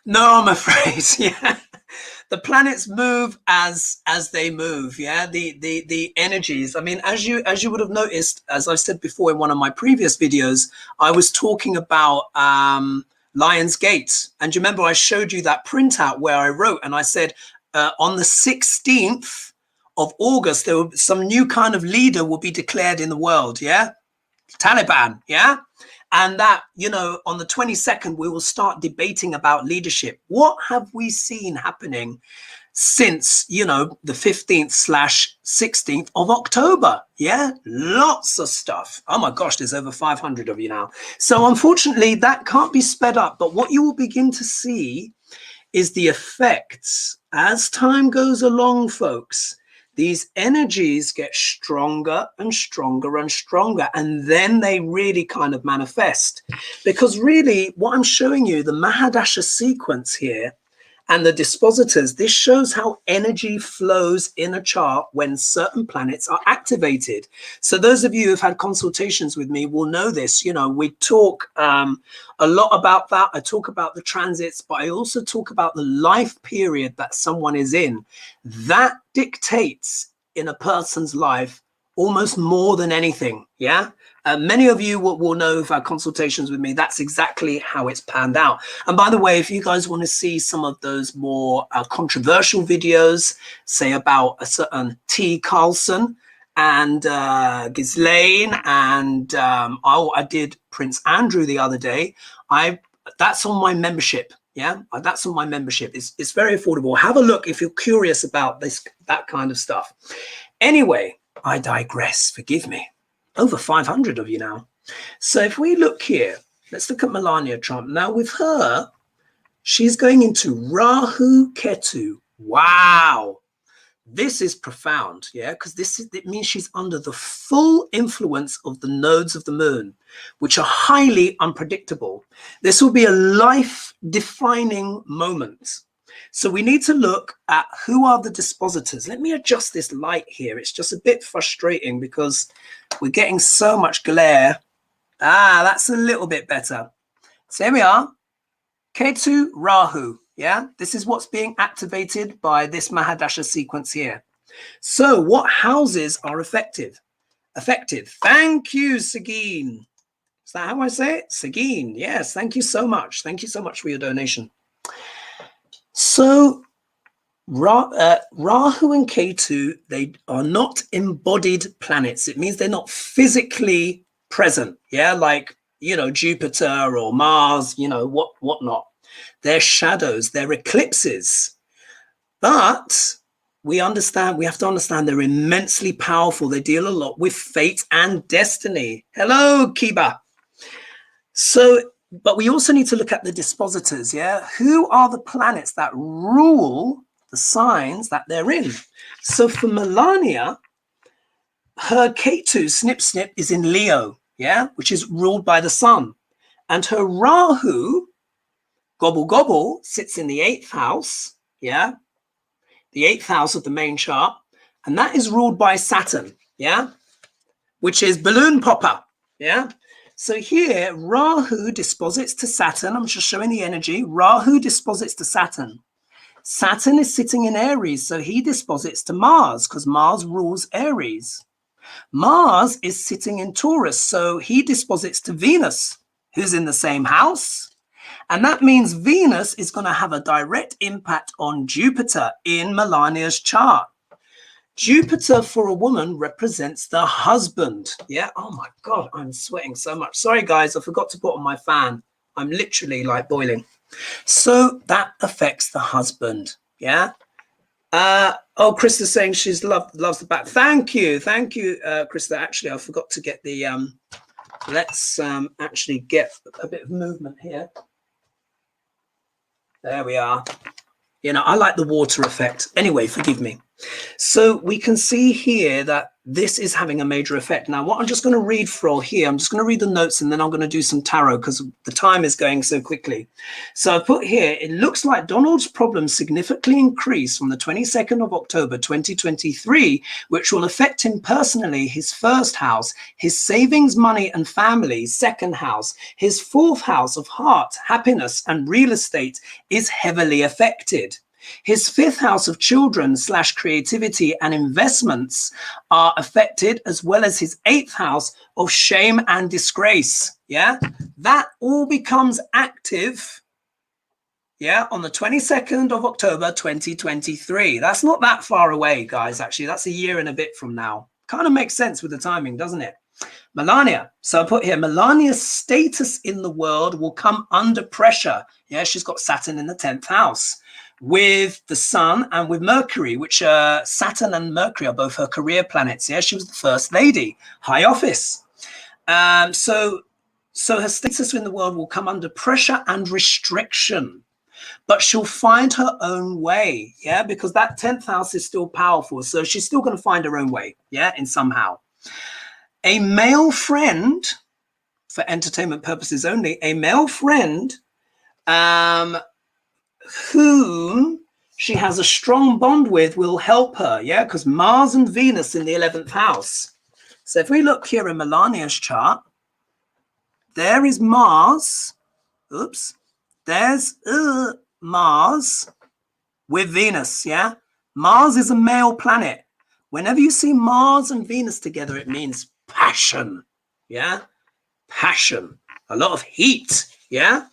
No, I'm afraid. Yeah. The planets move as they move. Yeah, the energies. I mean, as you would have noticed, as I said before in one of my previous videos, I was talking about Lion's Gate. And you remember I showed you that printout where I wrote and I said on the 16th of August, there will some new kind of leader will be declared in the world. Yeah. Taliban. Yeah. And that, you know, on the 22nd, we will start debating about leadership. What have we seen happening since, you know, the 15th/16th of October? Yeah, lots of stuff. Oh my gosh, there's over 500 of you now. So unfortunately, that can't be sped up. But what you will begin to see is the effects as time goes along, folks. These energies get stronger and stronger and stronger, and then they really kind of manifest. Because really, what I'm showing you, the Mahadasha sequence here, and the dispositors. This shows how energy flows in a chart when certain planets are activated. So those of you who've had consultations with me will know this. You know, we talk a lot about that. I talk about the transits, but I also talk about the life period that someone is in. That dictates in a person's life almost more than anything. Yeah. Many of you will know if had consultations with me, that's exactly how it's panned out. And by the way, if you guys want to see some of those more controversial videos, say about a certain T. Carlson and Ghislaine, and I did Prince Andrew the other day. That's on my membership. Yeah, that's on my membership. It's very affordable. Have a look if you're curious about that kind of stuff. Anyway, I digress. Forgive me. Over 500 of you now. So if we look here, let's look at Melania Trump. Now with her, she's going into Rahu Ketu. Wow. This is profound, yeah, because it means she's under the full influence of the nodes of the moon, which are highly unpredictable. This will be a life-defining moment. So we need to look at who are the dispositors. Let me adjust this light here. It's just a bit frustrating because we're getting so much glare. That's a little bit better. So here we are. Ketu Rahu. Yeah, this is what's being activated by this Mahadasha sequence here. So what houses are effective? Thank you, Sagine. Is that how I say it? Sagine. Yes, thank you so much. Thank you so much for your donation. So Rahu and Ketu, they are not embodied planets. It means they're not physically present. Yeah, like, you know, Jupiter or Mars, you know, whatnot. They're shadows, they're eclipses. But we have to understand they're immensely powerful. They deal a lot with fate and destiny. Hello, Kiba. So, but we also need to look at the dispositors, yeah? Who are the planets that rule the signs that they're in? So for Melania, her Ketu, snip, snip, is in Leo, yeah? Which is ruled by the sun. And her Rahu, gobble, gobble, sits in the 8th house, yeah? The 8th house of the main chart. And that is ruled by Saturn, yeah? Which is balloon popper, yeah? So here, Rahu disposits to Saturn. I'm just showing the energy. Rahu disposits to Saturn. Saturn is sitting in Aries, so he disposits to Mars because Mars rules Aries. Mars is sitting in Taurus, so he disposits to Venus, who's in the same house. And that means Venus is going to have a direct impact on Jupiter in Melania's chart. Jupiter for a woman represents the husband. Yeah. Oh my God, I'm sweating so much. Sorry, guys, I forgot to put on my fan. I'm literally like boiling. So that affects the husband. Yeah. Oh, Krista's saying she's loves the back. Thank you, Krista. Actually, I forgot to get the let's actually get a bit of movement here. There we are. You know, I like the water effect. Anyway, forgive me. So we can see here that this is having a major effect. Now, what I'm just going to read for here, I'm just going to read the notes and then I'm going to do some tarot because the time is going so quickly. So I put here, it looks like Donald's problems significantly increased from the 22nd of October 2023, which will affect him personally, his 1st house, his savings, money and family, 2nd house, his 4th house of heart, happiness and real estate is heavily affected. His 5th house of children / creativity and investments are affected, as well as his 8th house of shame and disgrace. Yeah, that all becomes active. Yeah, on the 22nd of October 2023. That's not that far away, guys. Actually, that's a year and a bit from now. Kind of makes sense with the timing, doesn't it? Melania. So I put here, Melania's status in the world will come under pressure. Yeah, she's got Saturn in the 10th house with the sun and with Mercury, which Saturn and Mercury are both her career planets. Yeah, she was the first lady, high office. So her status in the world will come under pressure and restriction, but she'll find her own way. Yeah, because that 10th house is still powerful. So she's still going to find her own way. Yeah, in somehow. A male friend, for entertainment purposes only, a male friend whom she has a strong bond with will help her, yeah, because Mars and Venus in the 11th house. So if we look here in Melania's chart, there is Mars. Oops. There's Mars with Venus, yeah? Mars is a male planet. Whenever you see Mars and Venus together, it means passion, yeah? Passion, a lot of heat, yeah?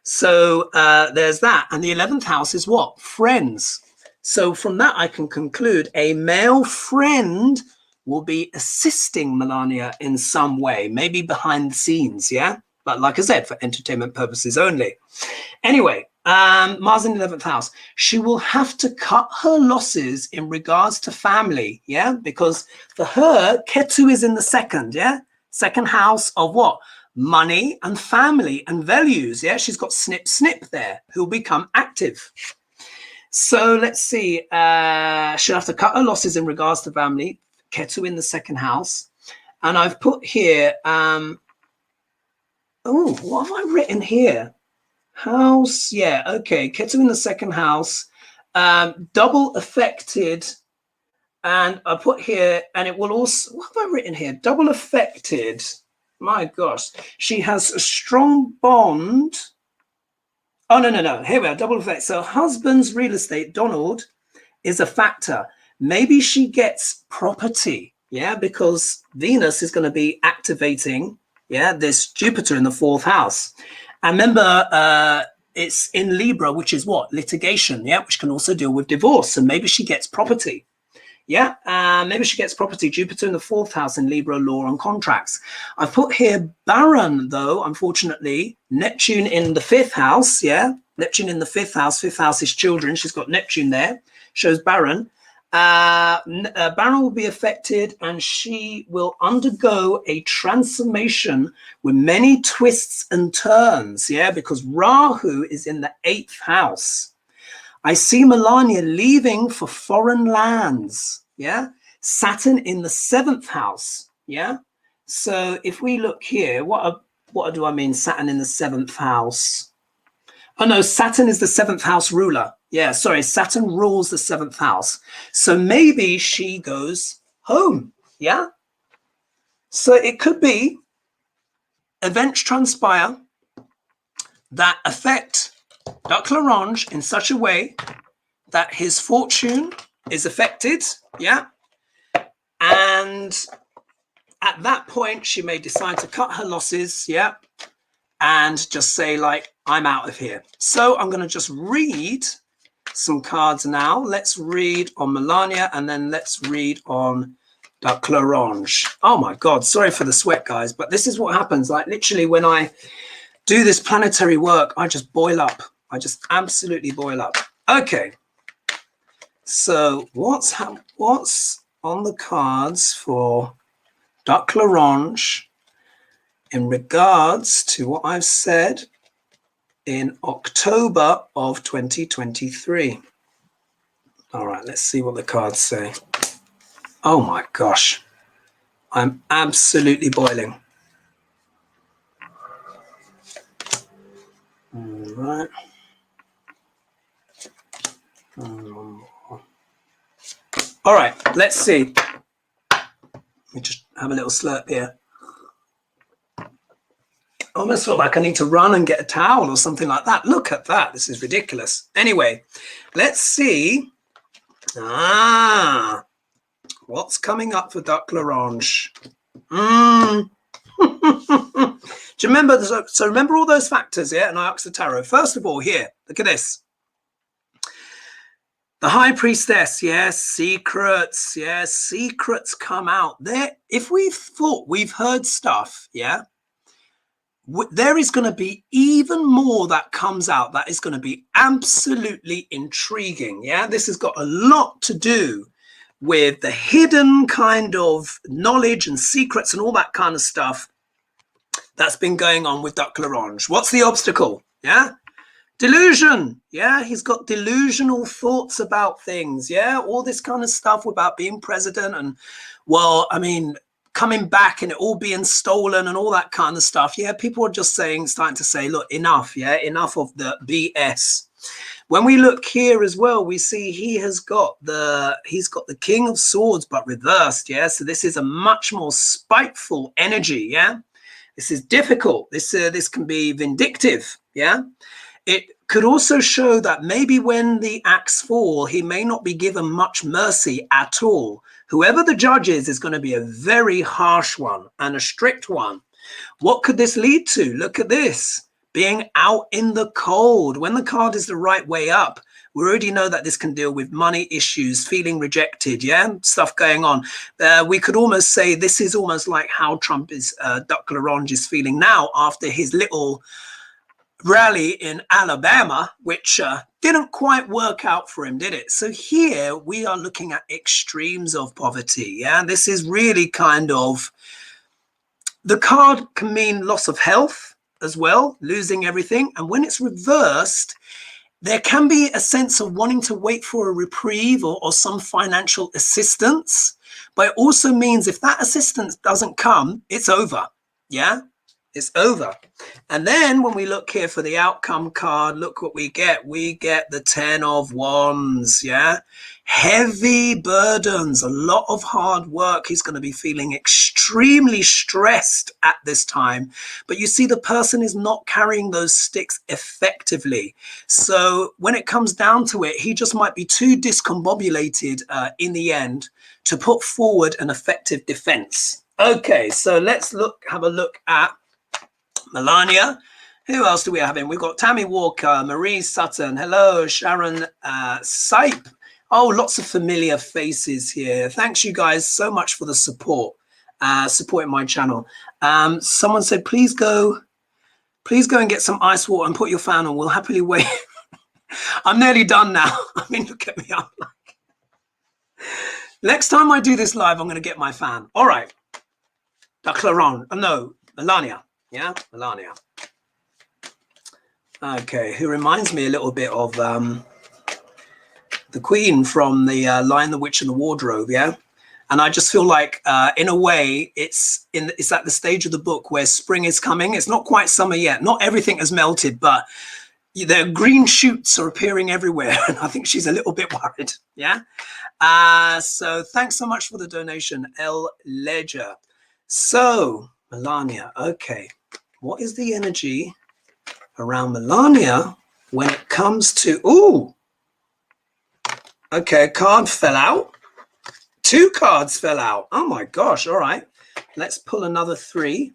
So there's that. And the 11th house is what? Friends. So from that, I can conclude a male friend will be assisting Melania in some way, maybe behind the scenes, yeah? But like I said, for entertainment purposes only. Anyway, Mars in the 11th house. She will have to cut her losses in regards to family, yeah? Because for her, Ketu is in the second, yeah? Second house of what? Money and family and values, yeah? She's got snip, snip there, who'll become active. So let's see. She'll have to cut her losses in regards to family. Ketu in the second house. And I've put here, oh, what have I written here? House, yeah, okay. Ketu in the second house, double affected. And I put here, and it will also, what have I written here? Double affected. My gosh, she has a strong bond. Oh, no. Here we are, double effect. So husband's real estate, Donald, is a factor. Maybe she gets property, yeah, because Venus is going to be activating, yeah, this Jupiter in the 4th house. And remember, it's in Libra, which is what? Litigation, yeah, which can also deal with divorce. So maybe she gets property. Yeah, maybe she gets property. Jupiter in the 4th house in Libra, law and contracts. I've put here Baron, though, unfortunately. Neptune in the 5th house, yeah. Neptune in the 5th house. 5th house is children. She's got Neptune there. Shows Baron. Baron will be affected and she will undergo a transformation with many twists and turns, yeah, because Rahu is in the 8th house. I see Melania leaving for foreign lands, yeah? Saturn in the 7th house, yeah? So if we look here, what do I mean, Saturn in the 7th house? Oh, no, Saturn is the 7th house ruler. Yeah, sorry, Saturn rules the 7th house. So maybe she goes home, yeah? So it could be events transpire that affect Duck L'Orange in such a way that his fortune is affected, yeah? And at that point, she may decide to cut her losses, yeah? And just say, like, I'm out of here. So I'm going to just read some cards now. Let's read on Melania and then let's read on Duck L'Orange. Oh my God, sorry for the sweat, guys, but this is what happens. Like literally when I do this planetary work, I just boil up. I just absolutely boil up. Okay. So what's on the cards for Duck L'Orange in regards to what I've said in October of 2023? All right, let's see what the cards say. Oh my gosh, I'm absolutely boiling. All right. All right, let's see. Let me just have a little slurp here. I almost feel like I need to run and get a towel or something like that. Look at that. This is ridiculous. Anyway, let's see. What's coming up for Duck L'Orange? Do you remember? So remember all those factors, yeah? And I asked the tarot. First of all, here, look at this. The High Priestess, yes, secrets, yes, secrets come out. There, if we've thought we've heard stuff, yeah, there is going to be even more that comes out that is going to be absolutely intriguing, yeah? This has got a lot to do with the hidden kind of knowledge and secrets and all that kind of stuff that's been going on with Duck L'Orange. What's the obstacle, yeah? Delusion, yeah, he's got delusional thoughts about things, yeah, all this kind of stuff about being president and, well, I mean, coming back and it all being stolen and all that kind of stuff. Yeah, people are just starting to say, look, enough, yeah, enough of the BS. When we look here as well, we see he's got the King of Swords, but reversed. Yeah. So this is a much more spiteful energy. Yeah. This is difficult. This can be vindictive. Yeah. It could also show that maybe when the acts fall, he may not be given much mercy at all. Whoever the judge is going to be a very harsh one and a strict one. What could this lead to? Look at this. Being out in the cold. When the card is the right way up, we already know that this can deal with money issues, feeling rejected, yeah, stuff going on. We could almost say this is almost like how Trump is, Duck Larange is feeling now after his little rally in Alabama, which didn't quite work out for him, did it? So here we are looking at extremes of poverty, yeah. This is really kind of, the card can mean loss of health as well, losing everything. And when it's reversed, there can be a sense of wanting to wait for a reprieve or some financial assistance. But it also means if that assistance doesn't come, it's over. Yeah, it's over. And then when we look here for the outcome card, look what we get. We get the 10 of Wands. Yeah. Heavy burdens, a lot of hard work. He's going to be feeling extremely stressed at this time. But you see, the person is not carrying those sticks effectively. So when it comes down to it, he just might be too discombobulated in the end to put forward an effective defense. Okay, so let's have a look at Melania. Who else do we have in? We've got Tammy Walker, Marie Sutton. Hello, Sharon Sipe. Oh, lots of familiar faces here. Thanks, you guys, so much for the support, supporting my channel. Someone said, please go and get some ice water and put your fan on. We'll happily wait. I'm nearly done now. I mean, look at me. I'm like, next time I do this live, I'm going to get my fan. All right. No, Melania. Yeah, Melania. Okay, who reminds me a little bit of the Queen from the Lion, the Witch and the Wardrobe, yeah? And I just feel like, in a way, it's at the stage of the book where spring is coming. It's not quite summer yet. Not everything has melted, but the green shoots are appearing everywhere. And I think she's a little bit worried, yeah? So thanks so much for the donation, L. Ledger. So, Melania, okay. What is the energy around Melania when it comes to... Ooh! Okay, a card fell out. 2 cards fell out. Oh my gosh. All right. Let's pull another 3.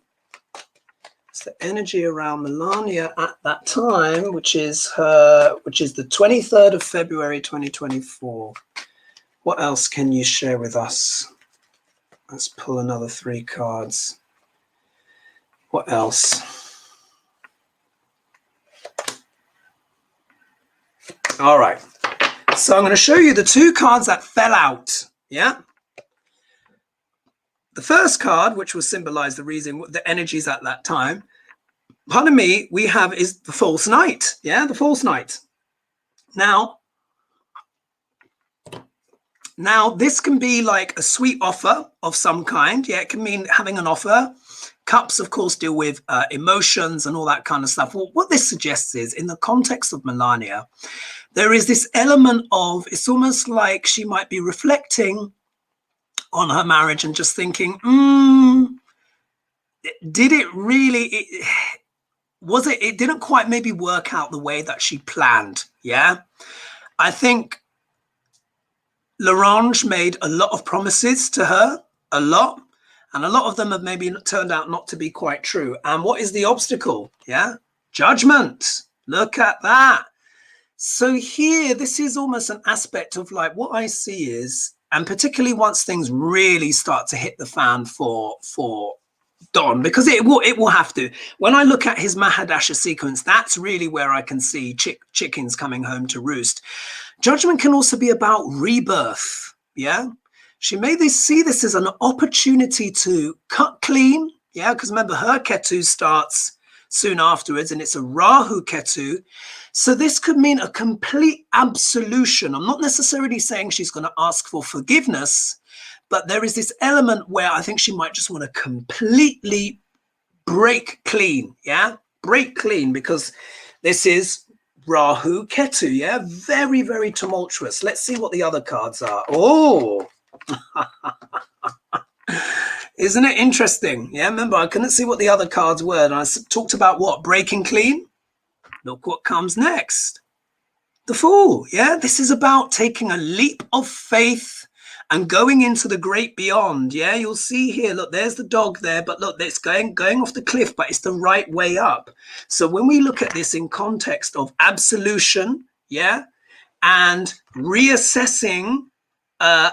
It's the energy around Melania at that time, which is the 23rd of February, 2024. What else can you share with us? Let's pull another 3 cards. What else? All right. So I'm going to show you the 2 cards that fell out. Yeah. The first card, which will symbolize the reason, the energies at that time, pardon me, we have is the false knight. Yeah, the false knight. Now this can be like a sweet offer of some kind. Yeah, it can mean having an offer. Cups, of course, deal with emotions and all that kind of stuff. Well, what this suggests is, in the context of Melania, there is this element of, it's almost like she might be reflecting on her marriage and just thinking, did it really, it didn't quite maybe work out the way that she planned. Yeah. I think Larange made a lot of promises to her, a lot. And a lot of them have maybe turned out not to be quite true. And what is the obstacle? Yeah. Judgment. Look at that. So here, this is almost an aspect of like what I see is, and particularly once things really start to hit the fan for Don, because it will have to. When I look at his Mahadasha sequence, that's really where I can see chickens coming home to roost. Judgment can also be about rebirth. Yeah. She may see this as an opportunity to cut clean. Yeah. Because remember, her Ketu starts soon afterwards, and it's a Rahu Ketu. So this could mean a complete absolution. I'm not necessarily saying she's going to ask for forgiveness, but there is this element where I think she might just want to completely break clean. Yeah, break clean, because this is Rahu, Ketu, yeah? Very, very tumultuous. Let's see what the other cards are. Oh, isn't it interesting? Yeah, remember, I couldn't see what the other cards were. And I talked about what? Breaking clean? Look what comes next. The Fool. Yeah, this is about taking a leap of faith and going into the great beyond. Yeah, you'll see here, look, there's the dog there, but look, it's going off the cliff, but it's the right way up. So when we look at this in context of absolution, yeah, and reassessing a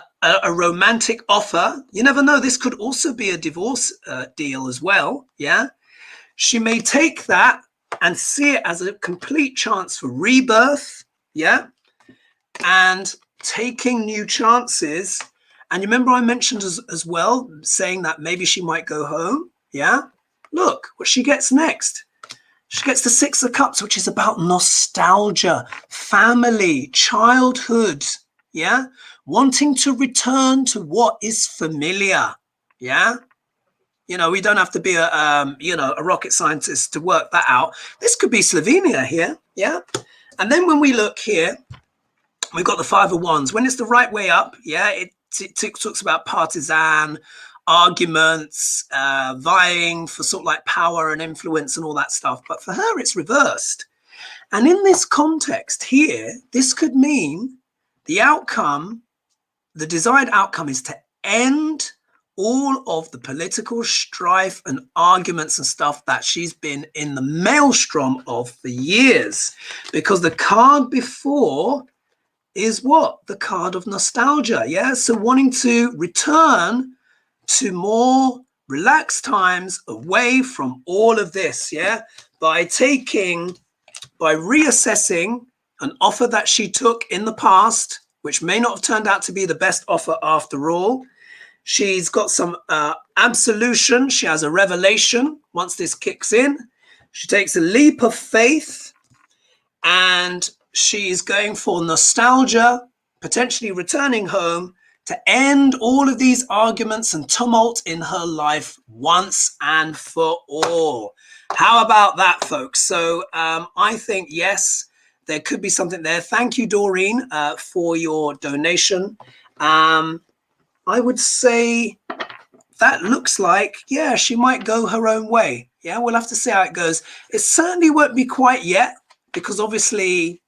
romantic offer, you never know, this could also be a divorce deal as well. Yeah, she may take that and see it as a complete chance for rebirth. Yeah, and taking new chances. And you remember I mentioned as well, saying that maybe she might go home. Yeah, look what she gets next. She gets the Six of Cups, which is about nostalgia, family, childhood. Yeah, wanting to return to what is familiar. Yeah, you know, we don't have to be a a rocket scientist to work that out. This could be Slovenia here. Yeah, and then when we look here, we've got the Five of Wands. When it's the right way up, yeah, it talks about partisan arguments, vying for sort of like power and influence and all that stuff. But for her, it's reversed. And in this context here, this could mean the outcome, the desired outcome is to end all of the political strife and arguments and stuff that she's been in the maelstrom of for years. Because the card before is what? The card of nostalgia. Yeah. So wanting to return to more relaxed times away from all of this. Yeah. By reassessing an offer that she took in the past, which may not have turned out to be the best offer after all. She's got some absolution. She has a revelation. Once this kicks in, she takes a leap of faith and she's going for nostalgia, potentially returning home to end all of these arguments and tumult in her life once and for all. How about that, folks? So I think, yes, there could be something there. Thank you, Doreen, for your donation. I would say that looks like, yeah, she might go her own way. Yeah, we'll have to see how it goes. It certainly won't be quite yet, because obviously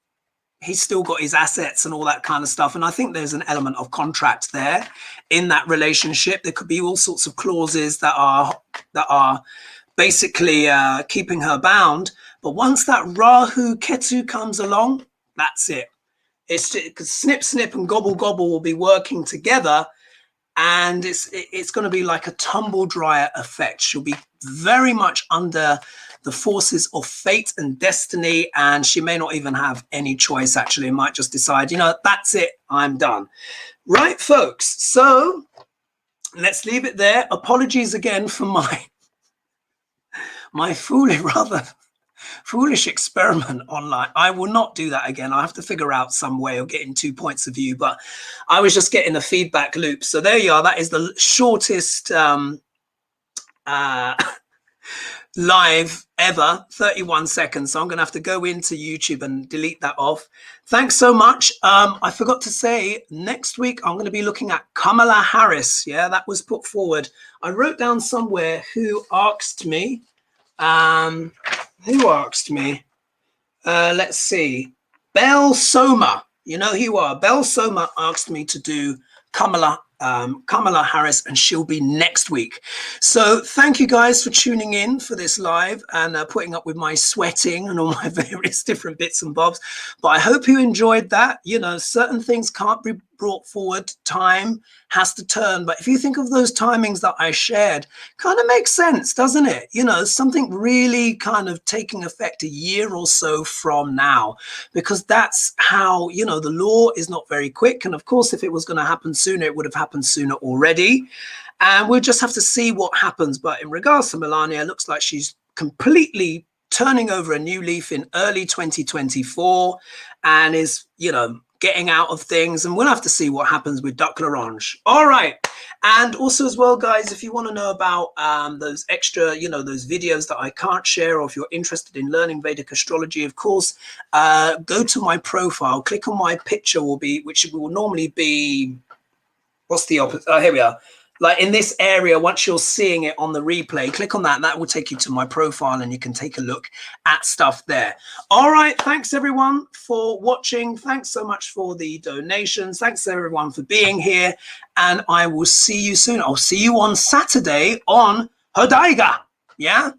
he's still got his assets and all that kind of stuff. And I think there's an element of contract there in that relationship. There could be all sorts of clauses that are basically keeping her bound. But once that Rahu Ketu comes along, that's it. It's snip, snip and gobble, gobble will be working together. And it's going to be like a tumble dryer effect. She'll be very much under the forces of fate and destiny, and she may not even have any choice, actually. Might just decide, you know, that's it, I'm done. Right, folks, so let's leave it there. Apologies again for my foolish experiment online. I will not do that again. I have to figure out some way of getting 2 points of view, but I was just getting a feedback loop. So there you are. That is the shortest live ever, 31 seconds. So I'm going to have to go into YouTube and delete that off. Thanks so much. I forgot to say, next week I'm going to be looking at Kamala Harris. Yeah, that was put forward. I wrote down somewhere who asked me. Who asked me? Let's see. Bell Soma. You know who you are. Bell Soma asked me to do Kamala Harris, and she'll be next week. So thank you guys for tuning in for this live and putting up with my sweating and all my various different bits and bobs. But I hope you enjoyed that. You know, certain things can't be brought forward. Time has to turn. But if you think of those timings that I shared, kind of makes sense, doesn't it? You know, something really kind of taking effect a year or so from now, because that's how, you know, the law is not very quick. And of course, if it was going to happen sooner, it would have happened sooner already. And we'll just have to see what happens. But in regards to Melania, it looks like she's completely turning over a new leaf in early 2024 and is, you know, getting out of things, and we'll have to see what happens with Duck L'Orange. All right. And also as well, guys, if you want to know about those extra, those videos that I can't share, or if you're interested in learning Vedic astrology, of course, go to my profile, click on my picture, which will normally be, what's the opposite? Oh, here we are. Like in this area, once you're seeing it on the replay, click on that, and that will take you to my profile, and you can take a look at stuff there. All right. Thanks, everyone, for watching. Thanks so much for the donations. Thanks, everyone, for being here. And I will see you soon. I'll see you on Saturday on Hodaiga. Yeah.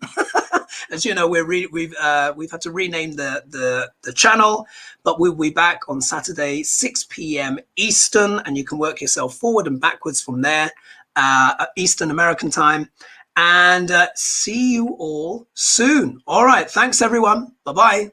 As you know, we've had to rename the channel, but we'll be back on Saturday, 6 p.m. Eastern, and you can work yourself forward and backwards from there. Eastern American time, and see you all soon. All right. Thanks, everyone. Bye-bye.